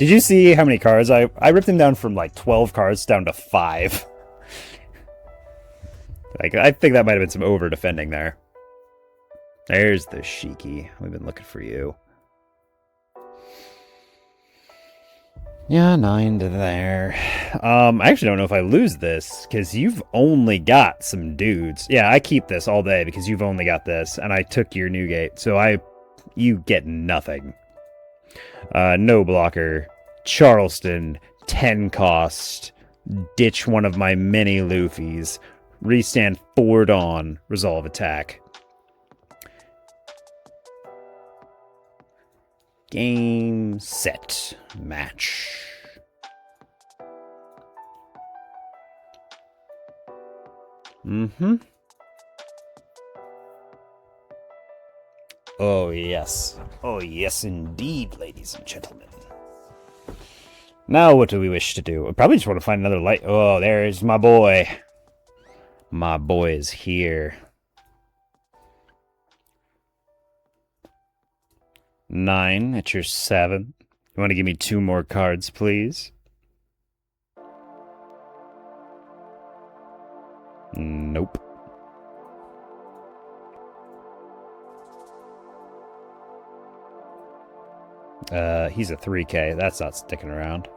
Did you see how many cards? I ripped him down from like 12 cards down to 5. Like, I think that might have been some over-defending there. There's the Shiki. We've been looking for you. Yeah, 9 to there. I actually don't know if I lose this, because you've only got some dudes. Yeah, I keep this all day, because you've only got this, and I took your Newgate, so you get nothing. No blocker. Charleston, 10 cost. Ditch one of my many Luffys. Restand forward on. Resolve attack. Game, set, match. Oh, yes. Oh, yes, indeed, ladies and gentlemen. Now, what do we wish to do? I probably just want to find another light. Oh, there's my boy. My boy is here. 9 at your 7. You want to give me 2 more cards, please? Nope. He's a 3K. That's not sticking around.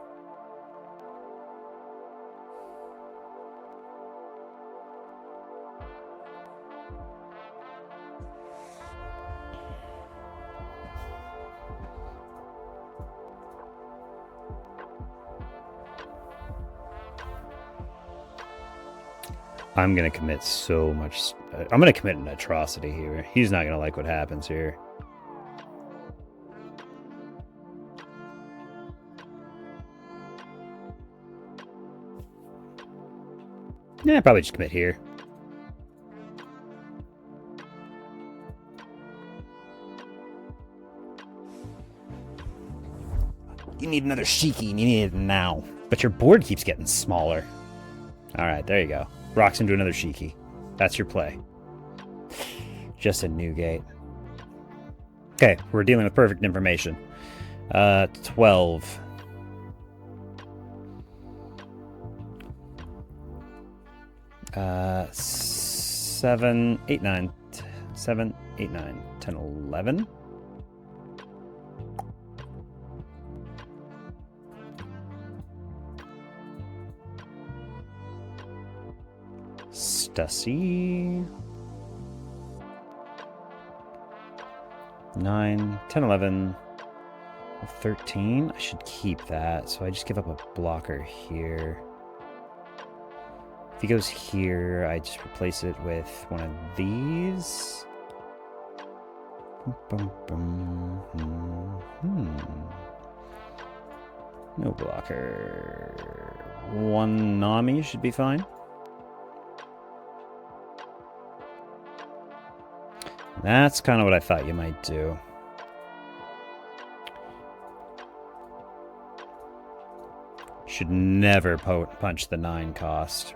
I'm going to commit so much... I'm going to commit an atrocity here. He's not going to like what happens here. Yeah, probably just commit here. You need another Shiki, and you need it now. But your board keeps getting smaller. Alright, there you go. Rocks into another Shiki. That's your play. Just a Newgate. Okay, we're dealing with perfect information. 12. Seven, 8, 9. 7, 8, 9, 10, 11. Stussy. 9, 10, 11, 13. I should keep that, so I just give up a blocker here. If he goes here, I just replace it with one of these. No blocker. 1 Nami should be fine. That's kind of what I thought you might do. Should never punch the 9 cost.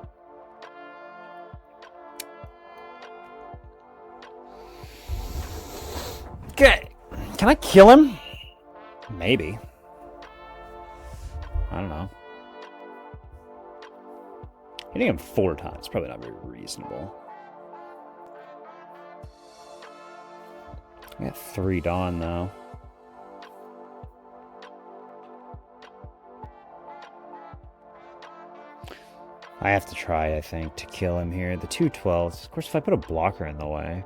Okay. Can I kill him? Maybe. I don't know. Hitting him 4 times, probably not very reasonable. I got 3 Dawn, though. I have to try, I think, to kill him here. The 2 12s. Of course, if I put a blocker in the way.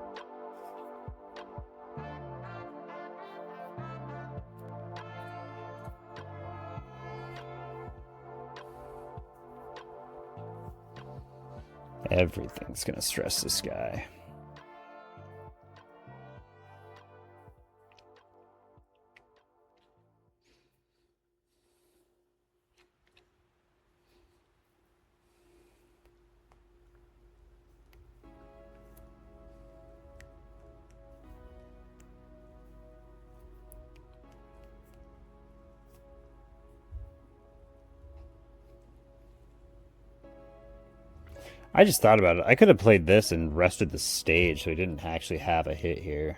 Everything's gonna stress this guy. I just thought about it. I could have played this and rested the stage so he didn't actually have a hit here.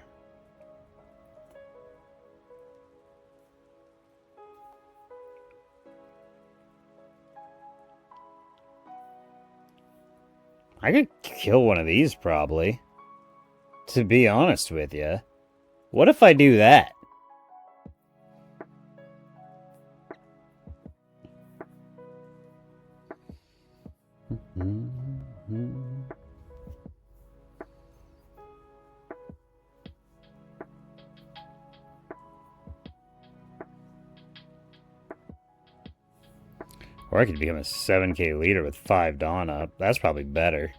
I could kill one of these, probably. To be honest with you. What if I do that? Or I could become a 7k leader with 5 Dawn up. That's probably better.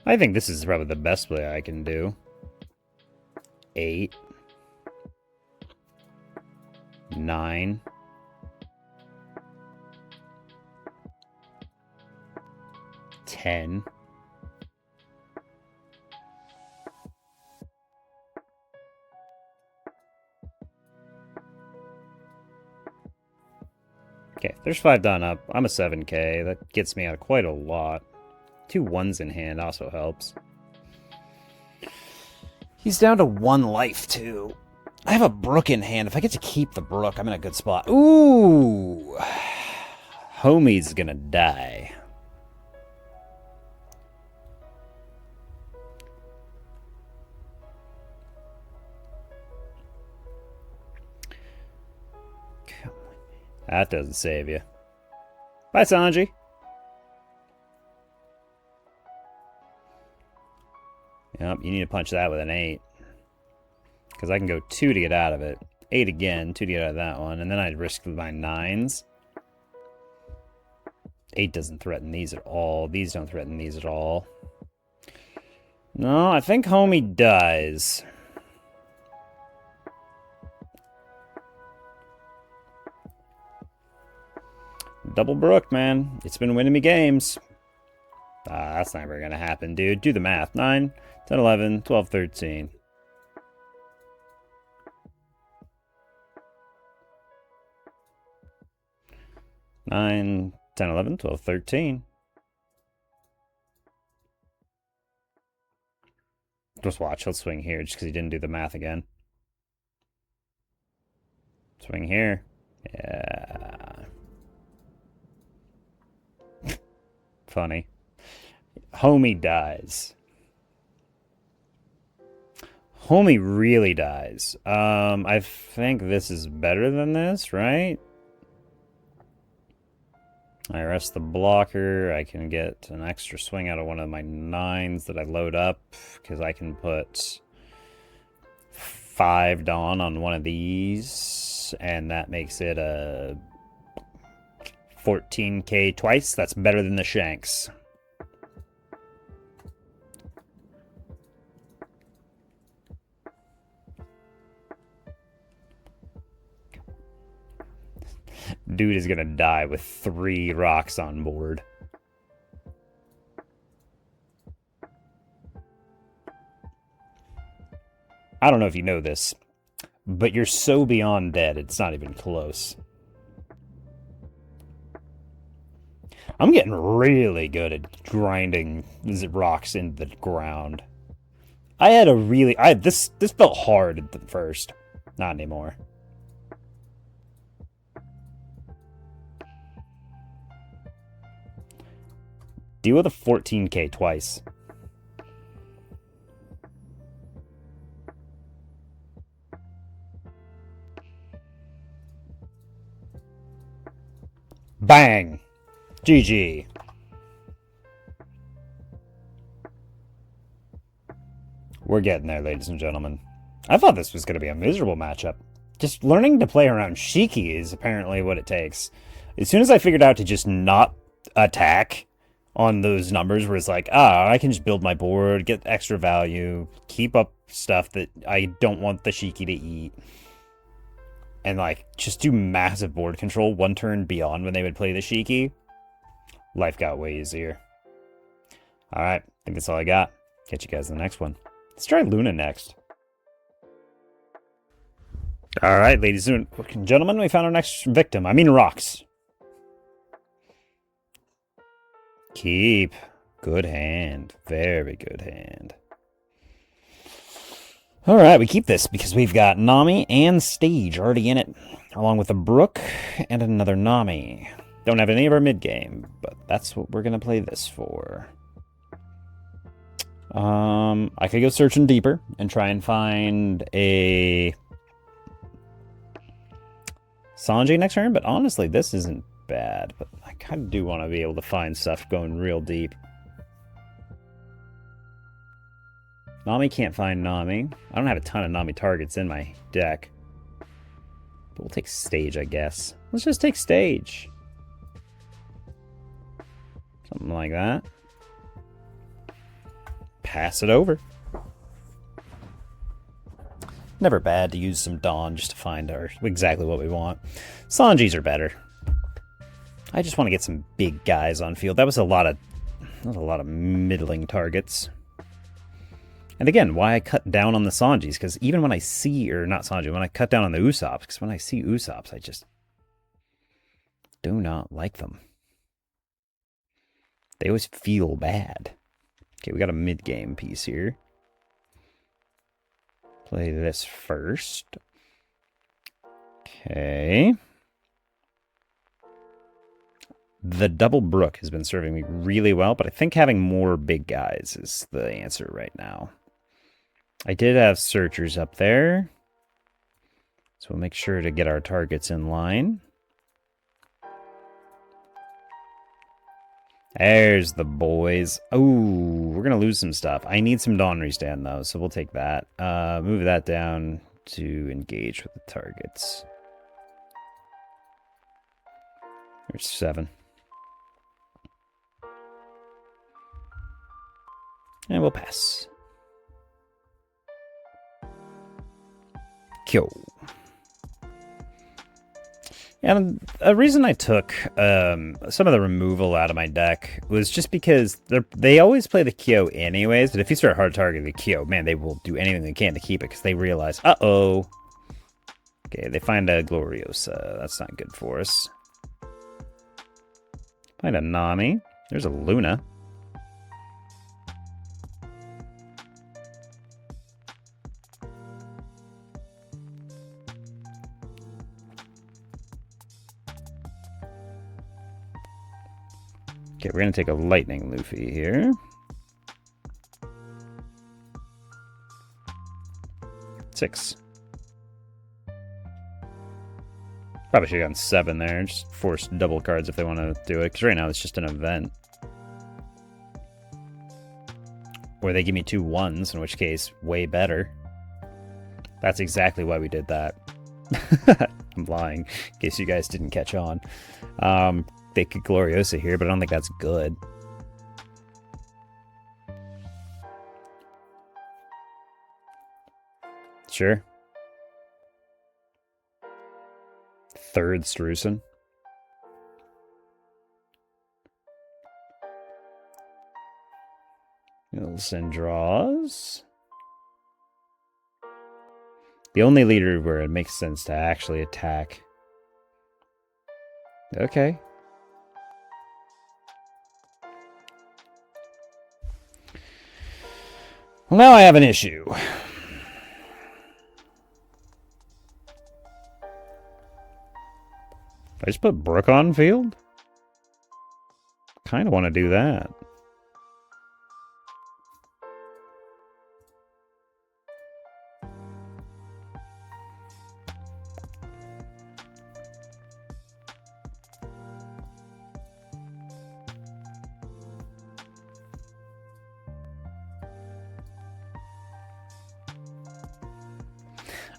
I think this is probably the best play I can do. 8. 9. 10. Okay, there's 5 done up. I'm a 7k. That gets me out quite a lot. 2 1s in hand also helps. He's down to 1 life, too. I have a Brook in hand. If I get to keep the Brook, I'm in a good spot. Ooh! Homie's gonna die. That doesn't save you. Bye, Sanji. Yep, you need to punch that with an 8. Because I can go 2 to get out of it. 8 again, 2 to get out of that one. And then I'd risk my 9s. 8 doesn't threaten these at all. These don't threaten these at all. No, I think homie dies. Double Brook, man. It's been winning me games. That's never gonna happen, dude. Do the math. 9, 10, 11, 12, 13. 9, 10, 11, 12, 13. Just watch. He'll swing here just because he didn't do the math again. Swing here. Yeah. Funny. Homie dies. Homie really dies. I think this is better than this, right? I rest the blocker. I can get an extra swing out of one of my 9s that I load up because I can put 5 Dawn on one of these, and that makes it a 14k twice. That's better than the Shanks. Dude is gonna die with 3 rocks on board. I don't know if you know this, but you're so beyond dead, it's not even close. I'm getting really good at grinding rocks into the ground. I had a really... This felt hard at first. Not anymore. Deal with a 14k twice. Bang! GG. We're getting there, ladies and gentlemen. I thought this was going to be a miserable matchup. Just learning to play around Shiki is apparently what it takes. As soon as I figured out to just not attack on those numbers where it's like, I can just build my board, get extra value, keep up stuff that I don't want the Shiki to eat, and like just do massive board control 1 turn beyond when they would play the Shiki, life got way easier. Alright, I think that's all I got. Catch you guys in the next one. Let's try Luna next. Alright, ladies and gentlemen, we found our next victim. I mean rocks. Keep. Good hand. Very good hand. Alright, we keep this because we've got Nami and Stage already in it. along with a Brook and another Nami. Don't have any of our mid-game, but that's what we're going to play this for. I could go searching deeper and try and find a Sanji next turn, but honestly, this isn't bad. But I kind of do want to be able to find stuff going real deep. Nami can't find Nami. I don't have a ton of Nami targets in my deck. But we'll take stage, I guess. Let's just take stage. Something like that. Pass it over. Never bad to use some Dawn just to find exactly what we want. Sanjis are better. I just want to get some big guys on field. That was a lot of middling targets. And again, why I cut down on the Sanjis, because even when I see, or not Sanji, when I cut down on the Usopps, because when I see Usopps, I just do not like them. They always feel bad. Okay, we got a mid-game piece here. Play this first. Okay. The double Brook has been serving me really well, but I think having more big guys is the answer right now. I did have searchers up there, so we'll make sure to get our targets in line. There's the boys. Oh, we're going to lose some stuff. I need some Dawn Restand, though, so we'll take that. Move that down to engage with the targets. There's 7. And we'll pass. Kyo. And a reason I took some of the removal out of my deck was just because they always play the Kyo anyways, but if you start hard targeting the Kyo, man, they will do anything they can to keep it because they realize, uh-oh. Okay, they find a Gloriosa. That's not good for us. Find a Nami. There's a Luna. Okay, we're going to take a Lightning Luffy here. 6. Probably should have gotten 7 there. Just force double cards if they want to do it. Because right now it's just an event. Or they give me 2 1s, in which case, way better. That's exactly why we did that. I'm lying, in case you guys didn't catch on. They could Gloriosa here, but I don't think that's good. Sure. 3rd Strucin. We'll send draws. The only leader where it makes sense to actually attack. Okay. Well, now I have an issue. I just put Brook on field? Kind of want to do that.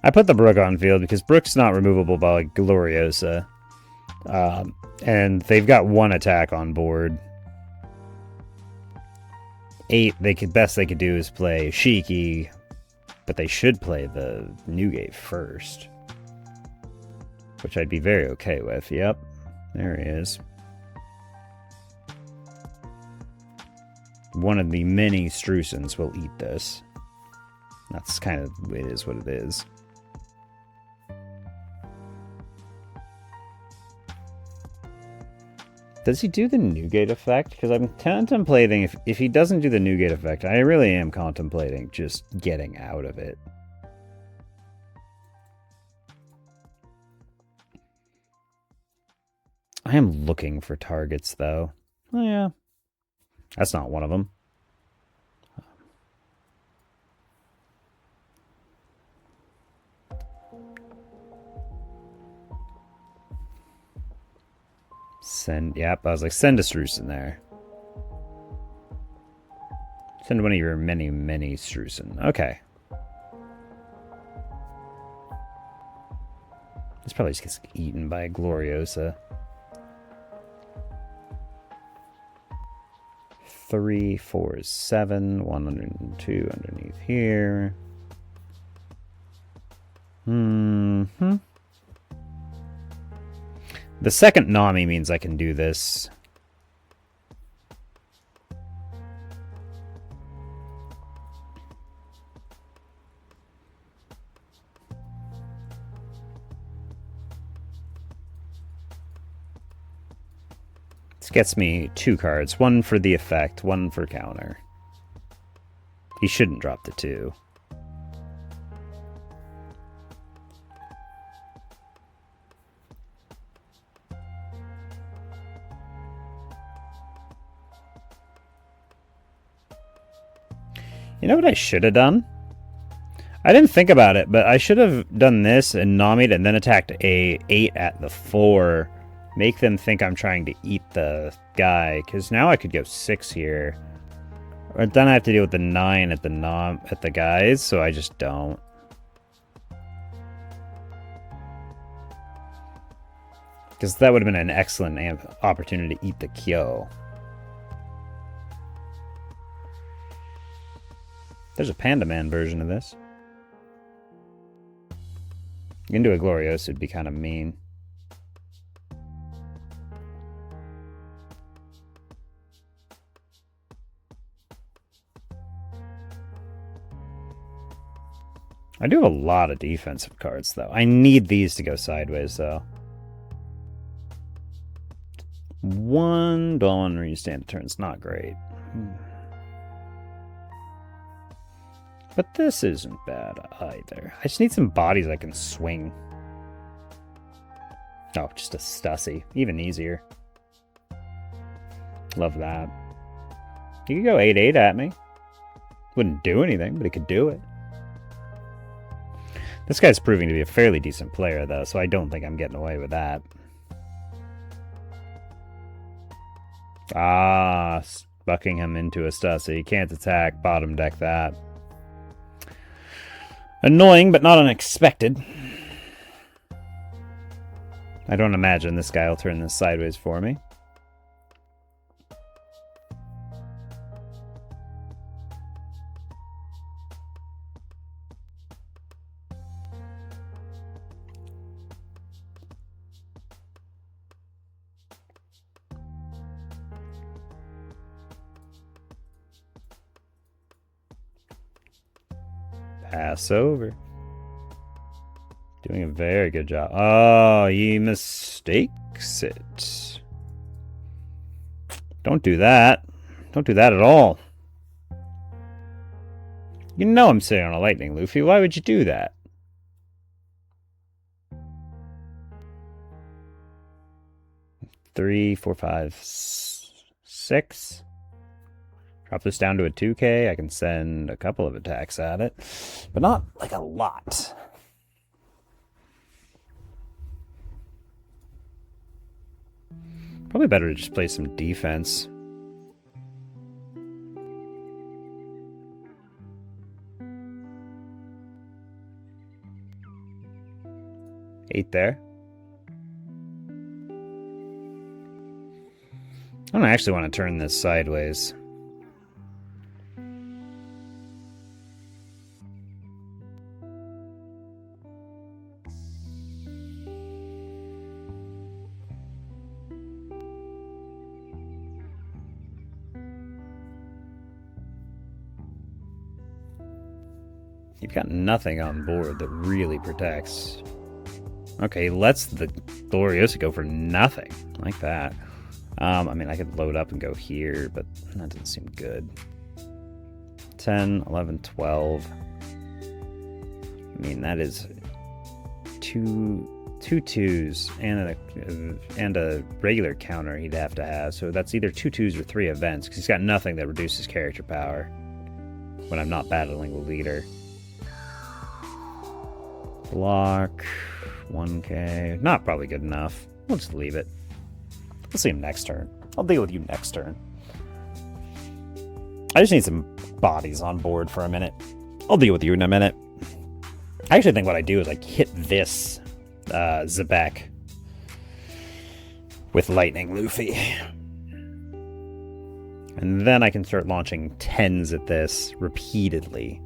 I put the Brook on field because Brook's not removable by Gloriosa. And they've got 1 attack on board. 8, best they could do is play Shiki, but they should play the Newgate first. Which I'd be very okay with. Yep, there he is. One of the many Strucins will eat this. That's kind of, it is what it is. Does he do the Newgate effect? Because I'm contemplating, if he doesn't do the Newgate effect, I really am contemplating just getting out of it. I am looking for targets, though. Oh, yeah. That's not one of them. Send, yep, I was like, send a Strucin there. Send one of your many, many Strucin. Okay. This probably just gets eaten by a Gloriosa. 3, 4, 7, 102 underneath here. The second Nami means I can do this. This gets me 2 cards. One for the effect, one for counter. He shouldn't drop the 2. You know what I should have done? I didn't think about it, but I should have done this and Nami'd and then attacked a 8 at the 4. Make them think I'm trying to eat the guy, because now I could go 6 here. Or then I have to deal with the 9 at the guys, so I just don't. Because that would have been an excellent opportunity to eat the Kyo. There's a Panda Man version of this. You can do a Gloriosa, it'd be kind of mean. I do have a lot of defensive cards, though. I need these to go sideways, though. 1 Dawn when you stand a turn's not great. But this isn't bad either. I just need some bodies I can swing. Oh, just a Stussy. Even easier. Love that. You could go 8-8 at me. Wouldn't do anything, but it could do it. This guy's proving to be a fairly decent player, though, so I don't think I'm getting away with that. Ah, bucking him into a Stussy. You can't attack, bottom deck that. Annoying, but not unexpected. I don't imagine this guy will turn this sideways for me. Pass over. Doing a very good job. Oh, he mistakes it. Don't do that. Don't do that at all. You know I'm sitting on a lightning, Luffy. Why would you do that? Three, 4, 5, 6. Drop this down to a 2K. I can send a couple of attacks at it, but not like a lot. Probably better to just play some defense. Eight there. I don't actually want to turn this sideways. You've got nothing on board that really protects. Okay, let's the Gloriosa go for nothing. Like that. I mean, I could load up and go here, but that doesn't seem good. 10, 11, 12. I mean, that is 2 2 2s and a regular counter he'd have to have. So that's either 2 2s or 3 events, because he's got nothing that reduces character power when I'm not battling the leader. Block, 1k, not probably good enough. We'll just leave it. We'll see him next turn. I'll deal with you next turn. I just need some bodies on board for a minute. I'll deal with you in a minute. I actually think what I do is like hit this Xebec with Lightning Luffy. And then I can start launching 10s at this repeatedly.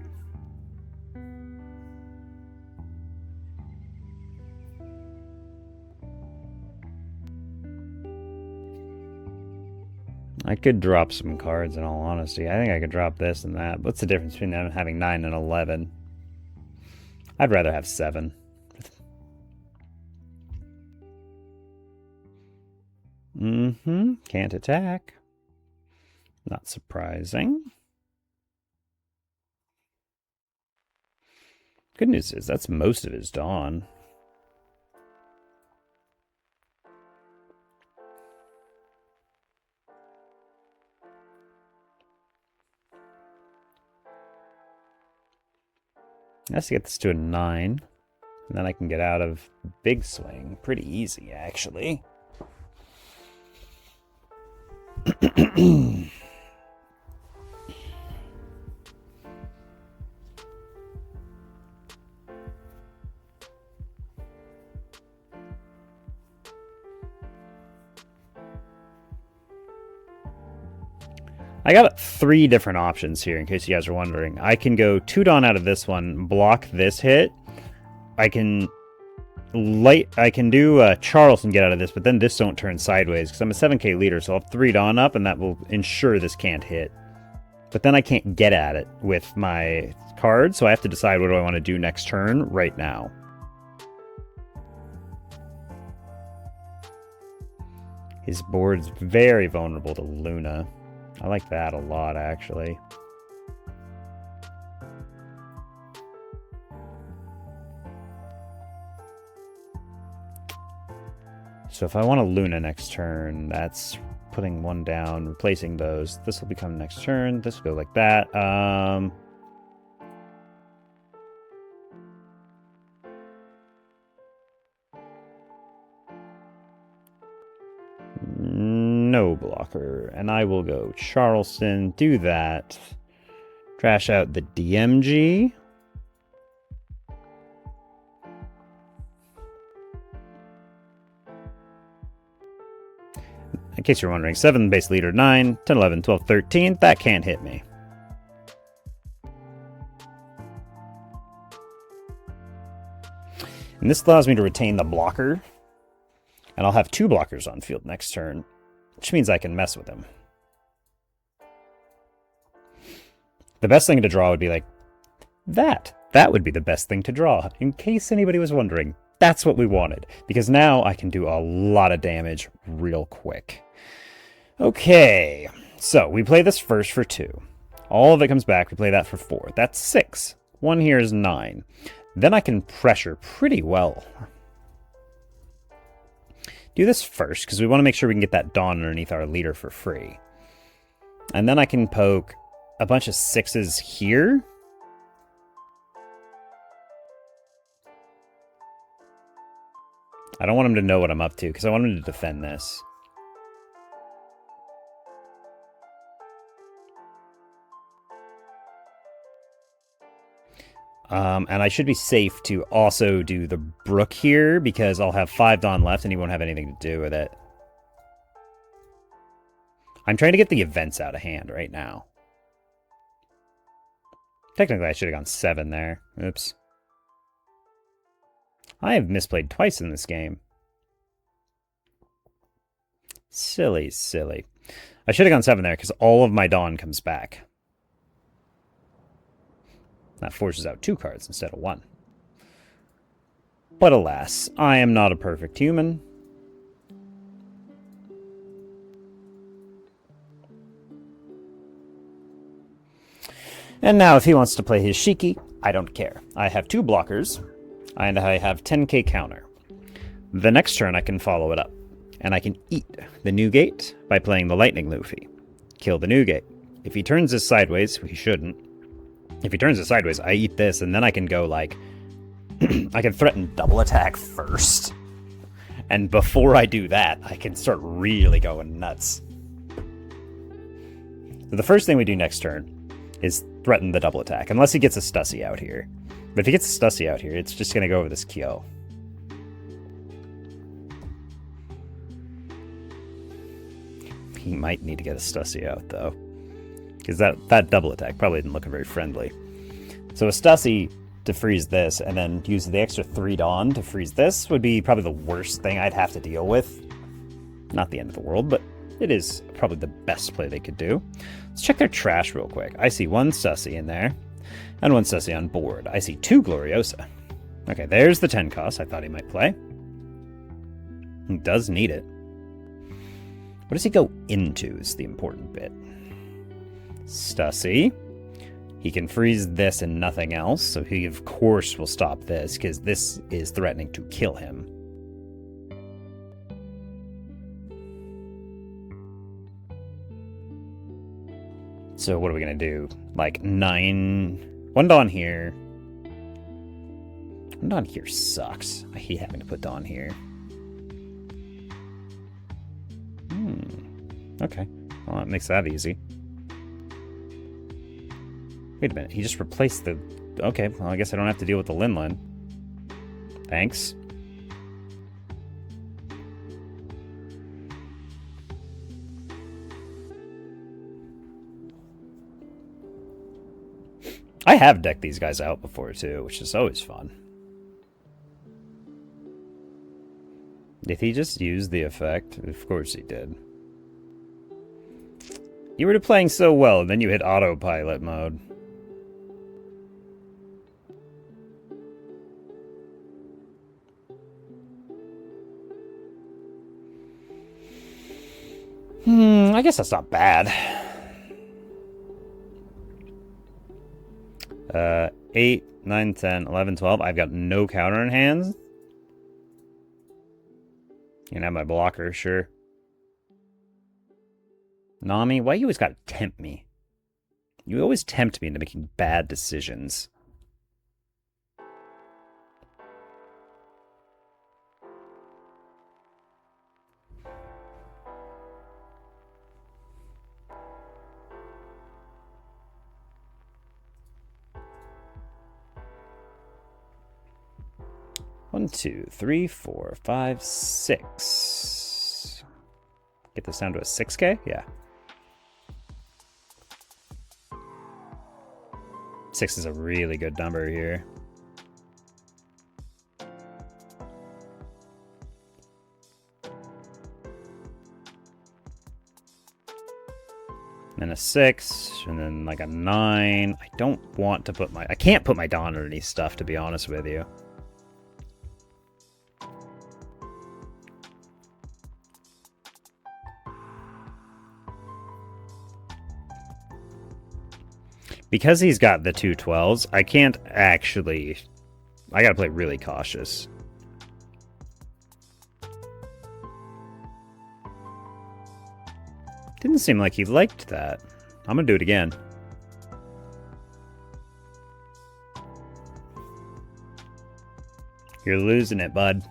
I could drop some cards in all honesty. I think I could drop this and that. What's the difference between them having 9 and 11? I'd rather have 7. Can't attack. Not surprising. Good news is that's most of his Dawn. Has to get this to a 9, and then I can get out of Big Swing pretty easy, actually. I got 3 different options here, in case you guys are wondering. I can go 2 Dawn out of this one, block this hit. I can do Charleston get out of this, but then this don't turn sideways, because I'm a 7k leader, so I'll have 3 Dawn up, and that will ensure this can't hit. But then I can't get at it with my card, so I have to decide what do I want to do next turn right now. His board's very vulnerable to Luna. I like that a lot, actually. So if I want a Luna next turn, that's putting 1 down, replacing those. This will become next turn. This will go like that. No blocker, and I will go Charleston, do that, trash out the DMG. In case you're wondering, 7 base leader, 9, 10, 11, 12, 13, that can't hit me. And this allows me to retain the blocker, and I'll have 2 blockers on field next turn, which means I can mess with him. The best thing to draw would be like that. That would be the best thing to draw, in case anybody was wondering. That's what we wanted, because now I can do a lot of damage real quick. Okay, so we play this first for 2. All of it comes back, we play that for 4. That's 6. 1 here is 9. Then I can pressure pretty well. Do this first, because we want to make sure we can get that Dawn underneath our leader for free. And then I can poke a bunch of 6s here. I don't want him to know what I'm up to, because I want him to defend this. And I should be safe to also do the Brook here, because I'll have 5 Dawn left and he won't have anything to do with it. I'm trying to get the events out of hand right now. Technically, I should have gone 7 there. Oops. I have misplayed twice in this game. Silly, silly. I should have gone 7 there, because all of my Dawn comes back. That forces out 2 cards instead of 1. But alas, I am not a perfect human. And now if he wants to play his Shiki, I don't care. I have 2 blockers, and I have 10k counter. The next turn I can follow it up, and I can eat the new gate by playing the Lightning Luffy. Kill the new gate. If he turns this sideways, he shouldn't. If he turns it sideways, I eat this, and then I can go like... I can threaten double attack first. And before I do that, I can start really going nuts. So the first thing we do next turn is threaten the double attack, unless he gets a Stussy out here. But if he gets a Stussy out here, it's just going to go over this Kyo. He might need to get a Stussy out, though. Because that double attack probably didn't look very friendly. So a Stussy to freeze this, and then use the extra 3 Dawn to freeze this would be probably the worst thing I'd have to deal with. Not the end of the world, but it is probably the best play they could do. Let's check their trash real quick. I see 1 Stussy in there, and 1 Stussy on board. I see 2 Gloriosa. Okay, there's the 10 cost I thought he might play. He does need it. What does he go into is the important bit. Stussy. He can freeze this and nothing else, so he of course will stop this, because this is threatening to kill him. So what are we going to do? Like 9... 1 Dawn here. 1 Dawn here sucks. I hate having to put Dawn here. Okay. Well, that makes that easy. Wait a minute, he just replaced the... Okay, well, I guess I don't have to deal with the Linlin. Thanks. I have decked these guys out before, too, which is always fun. Did he just use the effect? Of course he did. You were playing so well, and then you hit autopilot mode. I guess that's not bad. 8, 9, 10, 11, 12. I've got no counter in hands. You can have my blocker, sure. Nami, why you always gotta tempt me? You always tempt me into making bad decisions. One, 2, 3, 4, 5, 6. Get this down to a 6K? Yeah. 6 is a really good number here. And a 6, and then like a 9. I don't want to put my... I can't put my Dawn underneath stuff, to be honest with you. Because he's got the 2 12s, I can't actually... I gotta play really cautious. Didn't seem like he liked that. I'm gonna do it again. You're losing it, bud.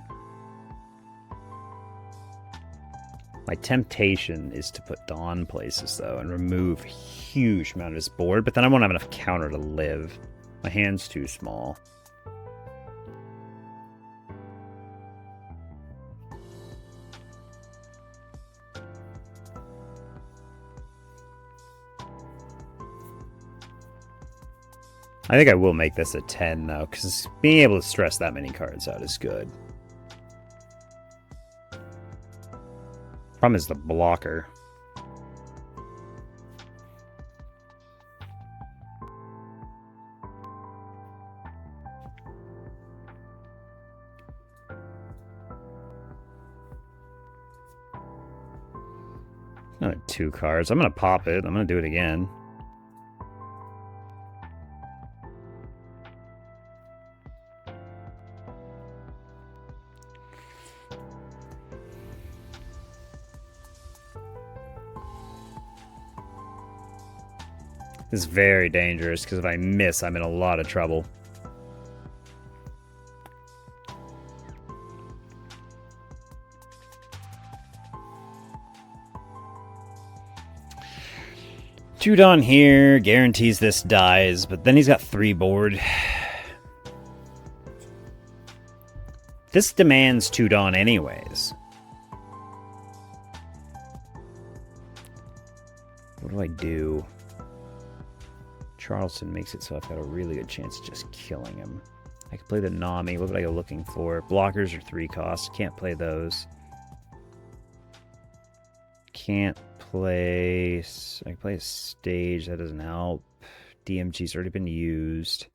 My temptation is to put Dawn places, though, and remove a huge amount of his board, but then I won't have enough counter to live. My hand's too small. I think I will make this a 10, though, because being able to stress that many cards out is good. Problem is the blocker. Another 2 cards. I'm going to pop it. I'm going to do it again. This is very dangerous, because if I miss, I'm in a lot of trouble. Two Dawn here guarantees this dies, but then he's got 3 board. This demands 2 Dawn anyways. What do I do? Charleston makes it so I've got a really good chance of just killing him. I could play the Nami. What would I go looking for? Blockers are 3 costs. Can't play those. Can't play... I can play a stage. That doesn't help. DMG's already been used.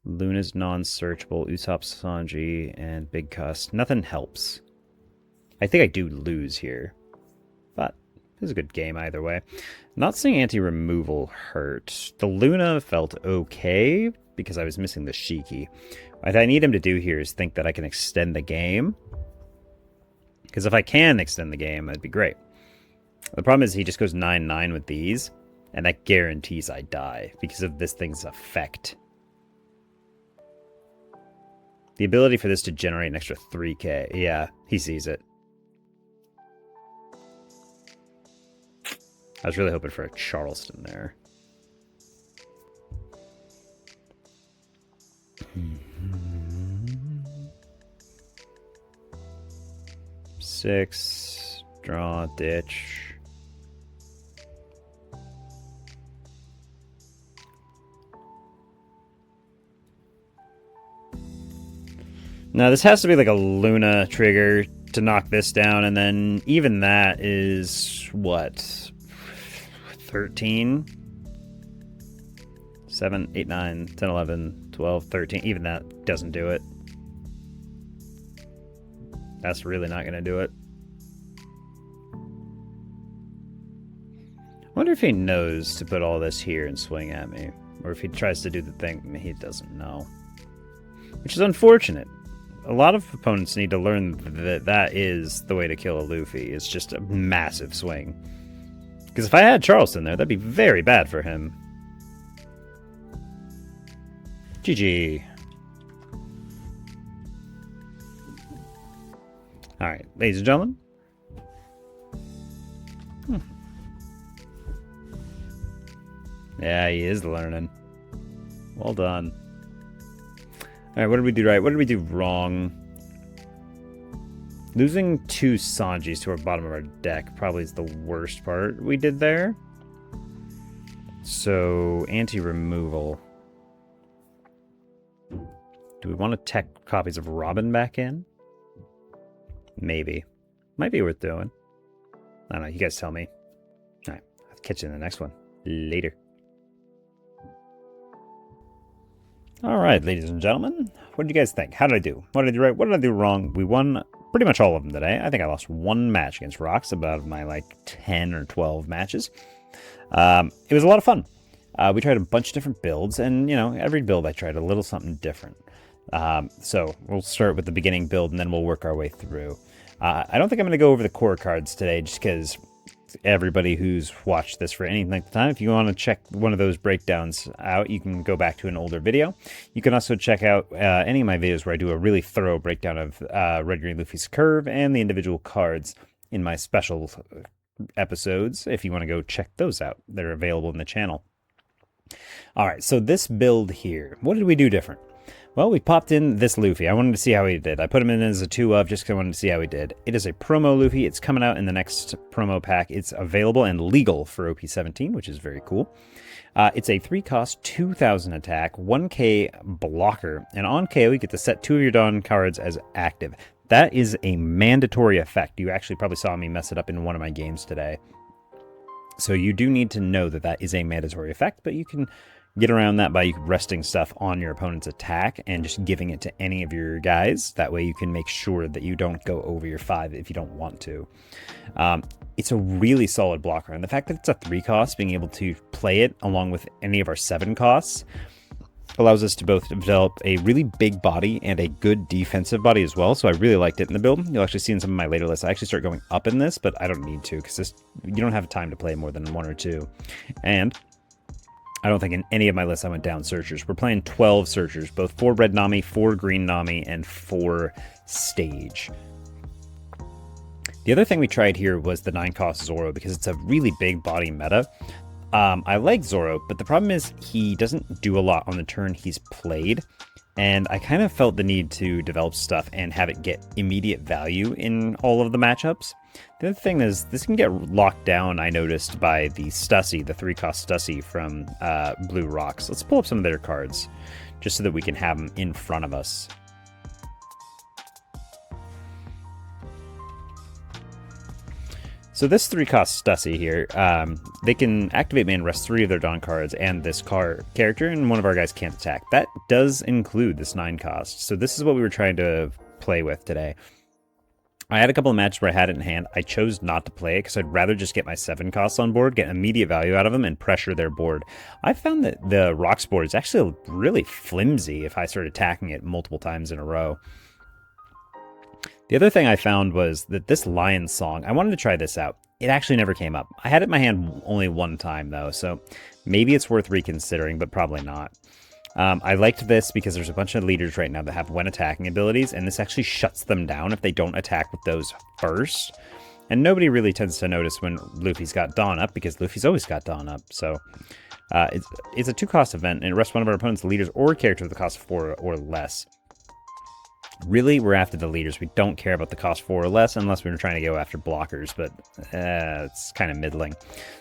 Luna's non-searchable. Usopp Sanji and Big Cuss. Nothing helps. I think I do lose here. But it was a good game either way. Not seeing anti-removal hurt. The Luna felt okay because I was missing the Shiki. What I need him to do here is think that I can extend the game. Because if I can extend the game, that'd be great. The problem is he just goes 9-9 with these, and that guarantees I die because of this thing's effect. The ability for this to generate an extra 3k. Yeah, he sees it. I was really hoping for a Charleston there. Six, draw, ditch. Now this has to be like a Luna trigger to knock this down, and then even that is, what, 13? 7, 8, 9, 10, 11, 12, 13. Even that doesn't do it. That's really not going to do it. I wonder if he knows to put all this here and swing at me. Or if he tries to do the thing he doesn't know. Which is unfortunate. A lot of opponents need to learn that that is the way to kill a Luffy. It's just a massive swing. Because if I had Charleston there, that'd be very bad for him. GG. Alright, ladies and gentlemen. Yeah, he is learning. Well done. Alright, what did we do right? What did we do wrong? Losing 2 Sanjis to our bottom of our deck probably is the worst part we did there. So, anti-removal. Do we want to tech copies of Robin back in? Maybe. Might be worth doing. I don't know, you guys tell me. Alright, I'll catch you in the next one. Later. Alright, ladies and gentlemen. What did you guys think? How did I do? What did I do right? What did I do wrong? We won pretty much all of them today. I think I lost 1 match against Rocks out of my, like, 10 or 12 matches. It was a lot of fun. We tried a bunch of different builds, and, you know, every build I tried a little something different. So we'll start with the beginning build, and then we'll work our way through. I don't think I'm going to go over the core cards today, just because everybody who's watched this for any length of time, if you want to check one of those breakdowns out, you can go back to an older video. You can also check out any of my videos where I do a really thorough breakdown of Red Green Luffy's curve and the individual cards in my special episodes, if you want to go check those out. They're available in the channel. Alright, so this build here, what did we do different? Well, we popped in this Luffy. I wanted to see how he did. I put him in as a 2-of just because I wanted to see how he did. It is a promo Luffy. It's coming out in the next promo pack. It's available and legal for OP17, which is very cool. It's a 3-cost, 2,000 attack, 1k blocker, and on KO you get to set 2 of your Dawn cards as active. That is a mandatory effect. You actually probably saw me mess it up in one of my games today. So you do need to know that that is a mandatory effect, but you can get around that by resting stuff on your opponent's attack and just giving it to any of your guys. That way you can make sure that you don't go over your 5 if you don't want to. It's a really solid blocker, and the fact that it's a 3-cost, being able to play it along with any of our 7 costs allows us to both develop a really big body and a good defensive body as well. So I really liked it in the build. You'll actually see in some of my later lists, I actually start going up in this, but I don't need to because you don't have time to play more than 1 or 2. And I don't think in any of my lists I went down searchers. We're playing 12 searchers, both 4 red Nami, 4 green Nami, and 4 stage. The other thing we tried here was the 9-cost Zoro, because it's a really big body meta. I like Zoro, but the problem is he doesn't do a lot on the turn he's played, and I kind of felt the need to develop stuff and have it get immediate value in all of the matchups. The other thing is, this can get locked down, I noticed, by the Stussy, the 3-cost Stussy from Blue Rocks. Let's pull up some of their cards, just so that we can have them in front of us. So this 3-cost Stussy here, they can activate main, rest 3 of their Dawn cards and this character, and one of our guys can't attack. That does include this 9-cost, so this is what we were trying to play with today. I had a couple of matches where I had it in hand. I chose not to play it because I'd rather just get my 7-costs on board, get immediate value out of them, and pressure their board. I found that the Rocks board is actually really flimsy if I start attacking it multiple times in a row. The other thing I found was that this Lion Song, I wanted to try this out. It actually never came up. I had it in my hand only one time, though, so maybe it's worth reconsidering, but probably not. I liked this because there's a bunch of leaders right now that have when attacking abilities, and this actually shuts them down if they don't attack with those first. And nobody really tends to notice when Luffy's got Dawn up, because Luffy's always got Dawn up. So it's a 2-cost event, and it rests one of our opponent's leaders or characters with the cost of 4 or less. Really, we're after the leaders. We don't care about the cost 4 or less unless we're trying to go after blockers, but it's kind of middling.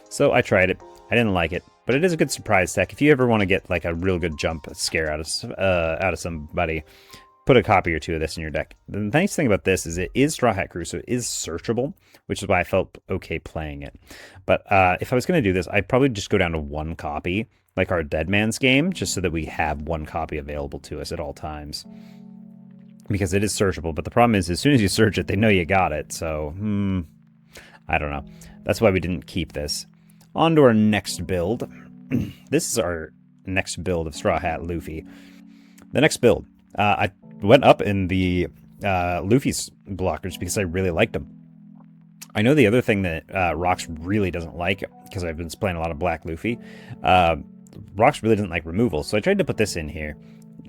So I tried it. I didn't like it, but it is a good surprise tech. If you ever want to get like a real good jump scare out of somebody, put a copy or 2 of this in your deck. The nice thing about this is it is Straw Hat Crew, so it is searchable, which is why I felt okay playing it. But if I was going to do this, I'd probably just go down to 1 copy, like our Dead Man's Game, just so that we have 1 copy available to us at all times. Because it is searchable, but the problem is, as soon as you search it, they know you got it, so, I don't know. That's why we didn't keep this. On to our next build. This is our next build of Straw Hat Luffy. The next build, I went up in the Luffy's blockers because I really liked them. I know the other thing that Rocks really doesn't like, because I've been playing a lot of Black Luffy, Rocks really doesn't like removal, so I tried to put this in here.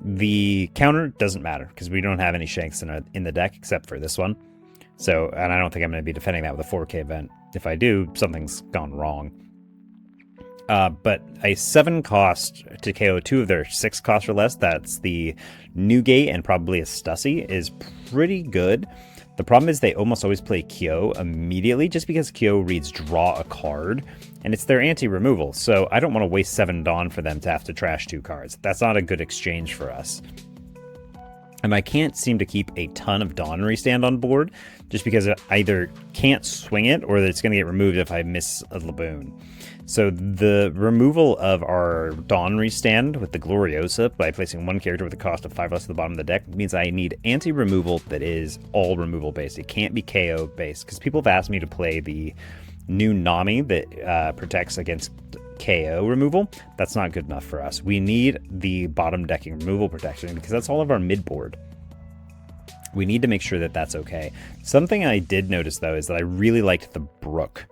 The counter doesn't matter, because we don't have any Shanks in the deck except for this one. So, and I don't think I'm going to be defending that with a 4K event. If I do, something's gone wrong. But a 7-cost to KO 2 of their 6-cost or less, that's the Newgate and probably a Stussy, is pretty good. The problem is they almost always play Kyo immediately, just because Kyo reads draw a card, and it's their anti-removal, so I don't want to waste 7 Dawn for them to have to trash 2 cards. That's not a good exchange for us. And I can't seem to keep a ton of Dawn restand on board, just because I either can't swing it, or it's going to get removed if I miss a Laboon. So the removal of our Dawn restand with the Gloriosa by placing 1 character with a cost of 5 less at the bottom of the deck means I need anti-removal that is all removal based. It can't be KO based, because people have asked me to play the new Nami that protects against KO removal. That's not good enough for us. We need the bottom decking removal protection, because that's all of our mid board. We need to make sure that that's okay. Something I did notice, though, is that I really liked the Brook.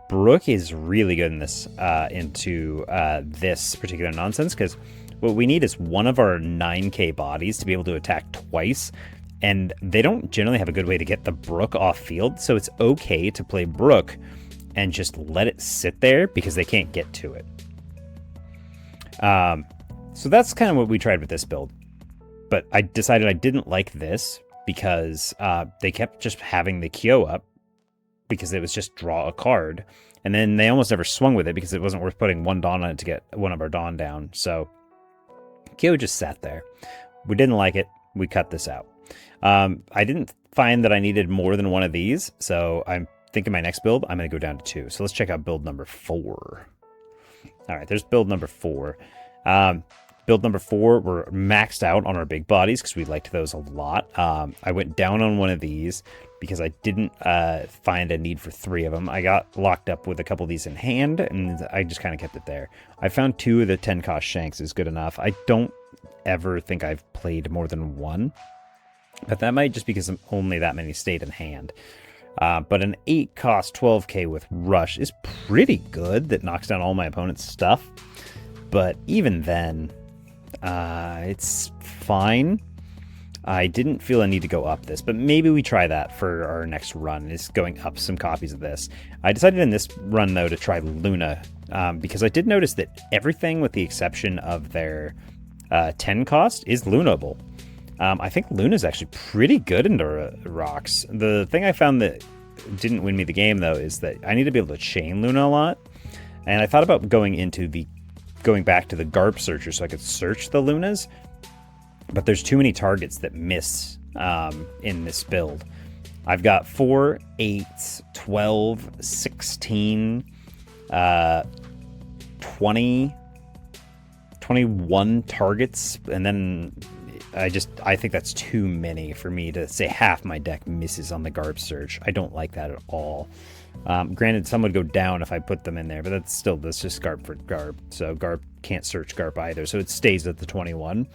Brook is really good in this this particular nonsense, because what we need is one of our 9K bodies to be able to attack twice, and they don't generally have a good way to get the Brook off field, so it's okay to play Brook and just let it sit there because they can't get to it. So that's kind of what we tried with this build, but I decided I didn't like this because they kept just having the Kyo up, because it was just draw a card, and then they almost never swung with it because it wasn't worth putting 1 Dawn on it to get one of our Dawn down. So Kyo just sat there. We didn't like it. We cut this out. I didn't find that I needed more than 1 of these, so I'm thinking my next build, I'm going to go down to 2. So let's check out build number 4. All right, there's build number 4. Build number 4, we're maxed out on our big bodies because we liked those a lot. I went down on 1 of these because I didn't find a need for 3 of them. I got locked up with a couple of these in hand, and I just kind of kept it there. I found 2 of the 10-cost Shanks is good enough. I don't ever think I've played more than 1, but that might just because only that many stayed in hand. But an 8-cost 12K with Rush is pretty good. That knocks down all my opponent's stuff. but even then, it's fine. I didn't feel a need to go up this, but maybe we try that for our next run, is going up some copies of this. I decided in this run, though, to try Luna, because I did notice that everything with the exception of their 10 cost is Lunable. I think Luna's actually pretty good into rocks. The thing I found that didn't win me the game, though, is that I need to be able to chain Luna a lot. And I thought about going back to the GARP searcher so I could search the Lunas, but there's too many targets that miss in this build. I've got 4, 8, 12, 16, 20, 21 targets, and then I think that's too many for me to say half my deck misses on the GARP search. I don't like that at all. Granted, some would go down if I put them in there, but that's just GARP for GARP. So GARP can't search GARP either. So it stays at the 21.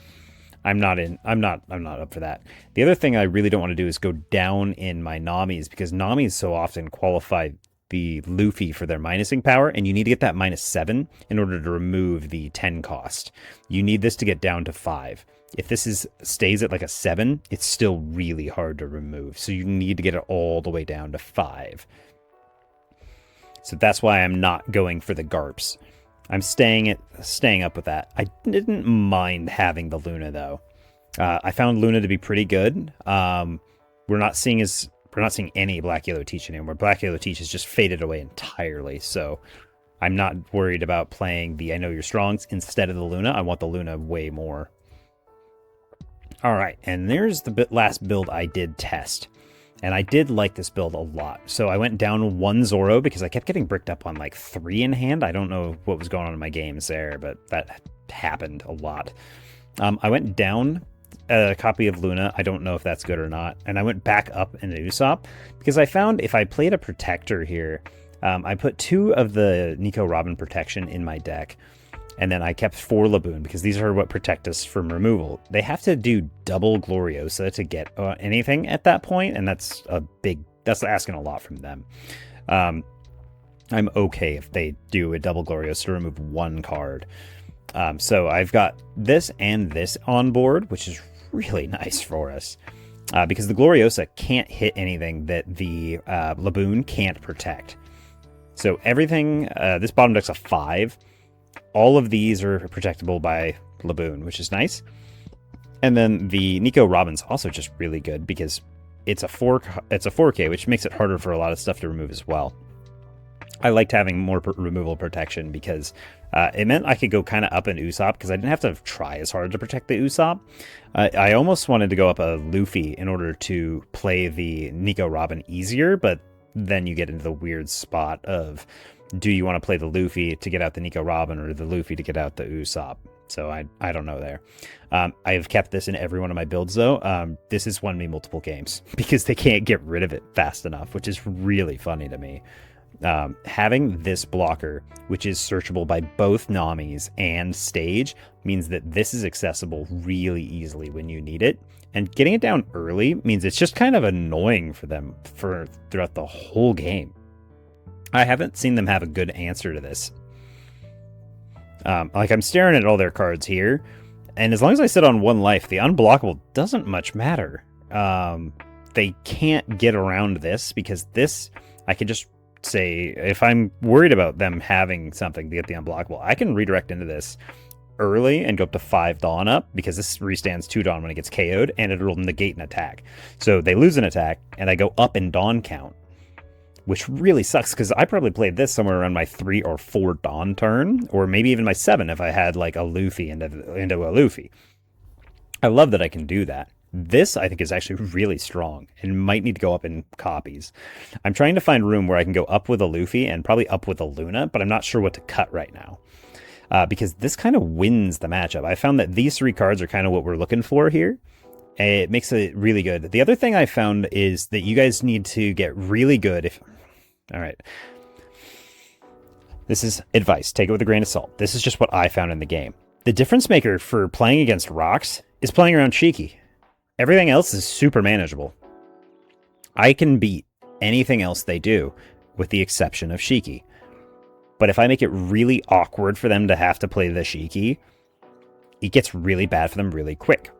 I'm not up for that. The other thing I really don't want to do is go down in my Namis, because Namis so often qualify the Luffy for their minusing power, and you need to get that -7 in order to remove the 10 cost. You need this to get down to 5. If this stays at like a 7, it's still really hard to remove. So you need to get it all the way down to 5. So that's why I'm not going for the GARPs. I'm staying up with that. I didn't mind having the Luna, though. I found Luna to be pretty good. We're not seeing any Black Yellow Teach anymore. Black Yellow Teach has just faded away entirely. So I'm not worried about playing the I Know You're Strongs instead of the Luna. I want the Luna way more. All right, and there's the last build I did test. And I did like this build a lot. So I went down 1 Zoro because I kept getting bricked up on like 3 in hand. I don't know what was going on in my games there, but that happened a lot. I went down a copy of Luna. I don't know if that's good or not. And I went back up into Usopp because I found if I played a Protector here, I put 2 of the Nico Robin Protection in my deck. And then I kept 4 Laboon because these are what protect us from removal. They have to do double Gloriosa to get anything at that point, and that's asking a lot from them. I'm okay if they do a double Gloriosa to remove 1 card. So I've got this and this on board, which is really nice for us. Because the Gloriosa can't hit anything that the Laboon can't protect. So everything, this bottom deck's a 5. All of these are protectable by Laboon, which is nice. And then the Nico Robin's also just really good because it's a 4K, which makes it harder for a lot of stuff to remove as well. I liked having more removal protection because it meant I could go kind of up in Usopp because I didn't have to try as hard to protect the Usopp. I almost wanted to go up a Luffy in order to play the Nico Robin easier, but then you get into the weird spot of, do you want to play the Luffy to get out the Nico Robin or the Luffy to get out the Usopp? So I don't know there. I have kept this in every one of my builds, though. This has won me multiple games because they can't get rid of it fast enough, which is really funny to me. Having this blocker, which is searchable by both Namis and Stage, means that this is accessible really easily when you need it. And getting it down early means it's just kind of annoying for them throughout the whole game. I haven't seen them have a good answer to this. Like, I'm staring at all their cards here, and as long as I sit on 1 life, the unblockable doesn't much matter. They can't get around this, because this, I could just say, if I'm worried about them having something to get the unblockable, I can redirect into this early and go up to 5 Dawn up, because this restands 2 Dawn when it gets KO'd, and it'll negate an attack. So they lose an attack, and I go up in Dawn count, which really sucks because I probably played this somewhere around my 3 or 4 Dawn turn, or maybe even my 7 if I had like a Luffy into a Luffy. I love that I can do that. This, I think, is actually really strong and might need to go up in copies. I'm trying to find room where I can go up with a Luffy and probably up with a Luna, but I'm not sure what to cut right now. Because this kind of wins the matchup. I found that these 3 cards are kind of what we're looking for here. It makes it really good. The other thing I found is that you guys need to get really good all right. This is advice. Take it with a grain of salt. This is just what I found in the game. The difference maker for playing against Rocks is playing around Shiki. Everything else is super manageable. I can beat anything else they do, with the exception of Shiki. But if I make it really awkward for them to have to play the Shiki, it gets really bad for them really quick.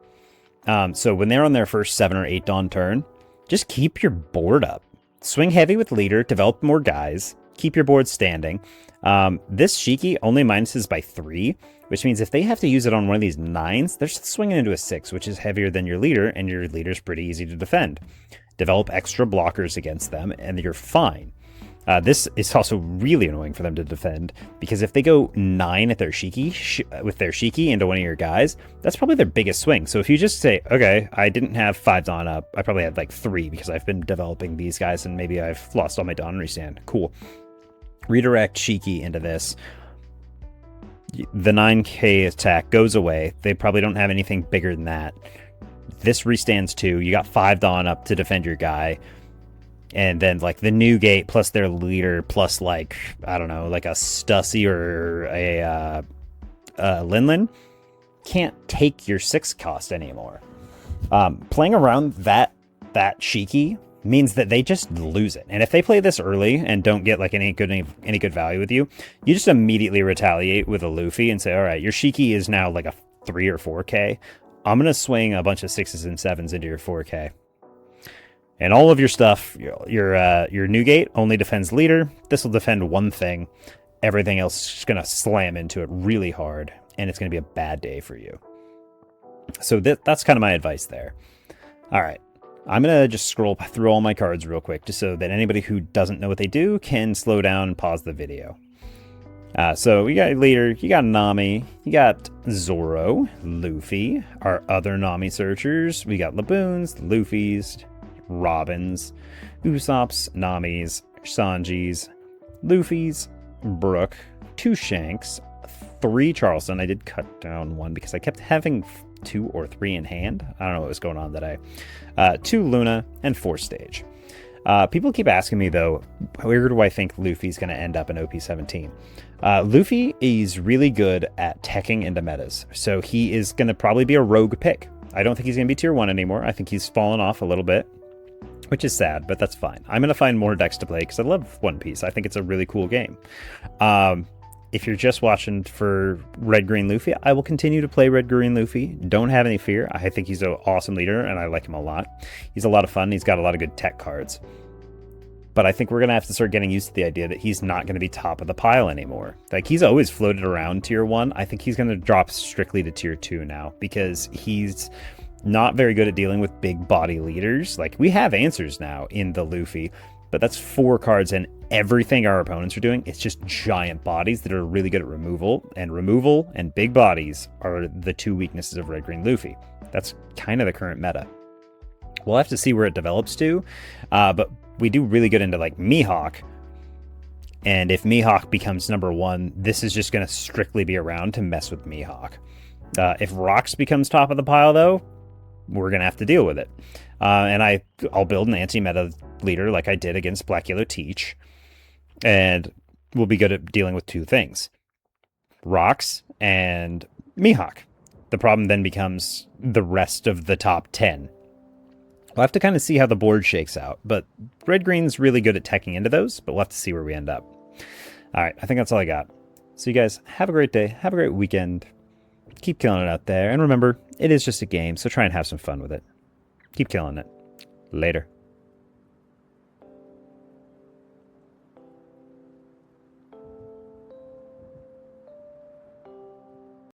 So when they're on their first 7 or 8 Dawn turn, just keep your board up. Swing heavy with leader, develop more guys, keep your board standing. This Shiki only minuses by 3, which means if they have to use it on one of these 9s, they're swinging into a 6, which is heavier than your leader, and your leader's pretty easy to defend. Develop extra blockers against them, and you're fine. This is also really annoying for them to defend, because if they go 9 at their Shiki, with their Shiki into one of your guys, that's probably their biggest swing. So if you just say, okay, I didn't have 5 Dawn up, I probably had like 3 because I've been developing these guys and maybe I've lost all my Dawn restand. Cool. Redirect Shiki into this. The 9k attack goes away. They probably don't have anything bigger than that. This restands 2. You got 5 Dawn up to defend your guy. And then, like, the new gate plus their leader plus, like, I don't know, like a Stussy or a Linlin can't take your 6 cost anymore. Playing around that Shiki means that they just lose it. And if they play this early and don't get, like, any good value with you, you just immediately retaliate with a Luffy and say, all right, your Shiki is now, like, a 3 or 4k. I'm going to swing a bunch of 6s and 7s into your 4k. And all of your stuff, your new gate only defends leader. This will defend one thing. Everything else is going to slam into it really hard, and it's going to be a bad day for you. So that's kind of my advice there. All right. I'm going to just scroll through all my cards real quick, just so that anybody who doesn't know what they do can slow down and pause the video. So you got leader, you got Nami, you got Zoro, Luffy, our other Nami searchers. We got Laboons, Luffy's, Robins, Usopp's, Nami's, Sanji's, Luffy's, Brook, 2 Shanks, 3 Charleston. I did cut down 1 because I kept having 2 or 3 in hand. I don't know what was going on today. 2 Luna, and 4 Stage. People keep asking me, though, where do I think Luffy's going to end up in OP17? Luffy is really good at teching into metas, so he is going to probably be a rogue pick. I don't think he's going to be tier 1 anymore. I think he's fallen off a little bit, which is sad, but that's fine. I'm going to find more decks to play because I love One Piece. I think it's a really cool game. If you're just watching for Red Green Luffy, I will continue to play Red Green Luffy. Don't have any fear. I think he's an awesome leader, and I like him a lot. He's a lot of fun. He's got a lot of good tech cards. But I think we're going to have to start getting used to the idea that he's not going to be top of the pile anymore. Like, he's always floated around tier 1. I think he's going to drop strictly to tier 2 now because he's not very good at dealing with big body leaders. Like, we have answers now in the Luffy, but that's 4 cards, and everything our opponents are doing, it's just giant bodies that are really good at removal, and big bodies are the 2 weaknesses of Red Green Luffy. That's kind of the current meta. We'll have to see where it develops to, but we do really good into, like, Mihawk, and if Mihawk becomes number 1, this is just going to strictly be around to mess with Mihawk. If Rocks becomes top of the pile, though, we're going to have to deal with it. And I'll build an anti-meta leader like I did against Black Yellow Teach, and we'll be good at dealing with 2 things. Rocks and Mihawk. The problem then becomes the rest of the top 10. We'll have to kind of see how the board shakes out, but Red-Green's really good at teching into those, but we'll have to see where we end up. All right, I think that's all I got. So you guys, have a great day, have a great weekend, keep killing it out there, and remember, it is just a game, so try and have some fun with it. Keep killing it. Later.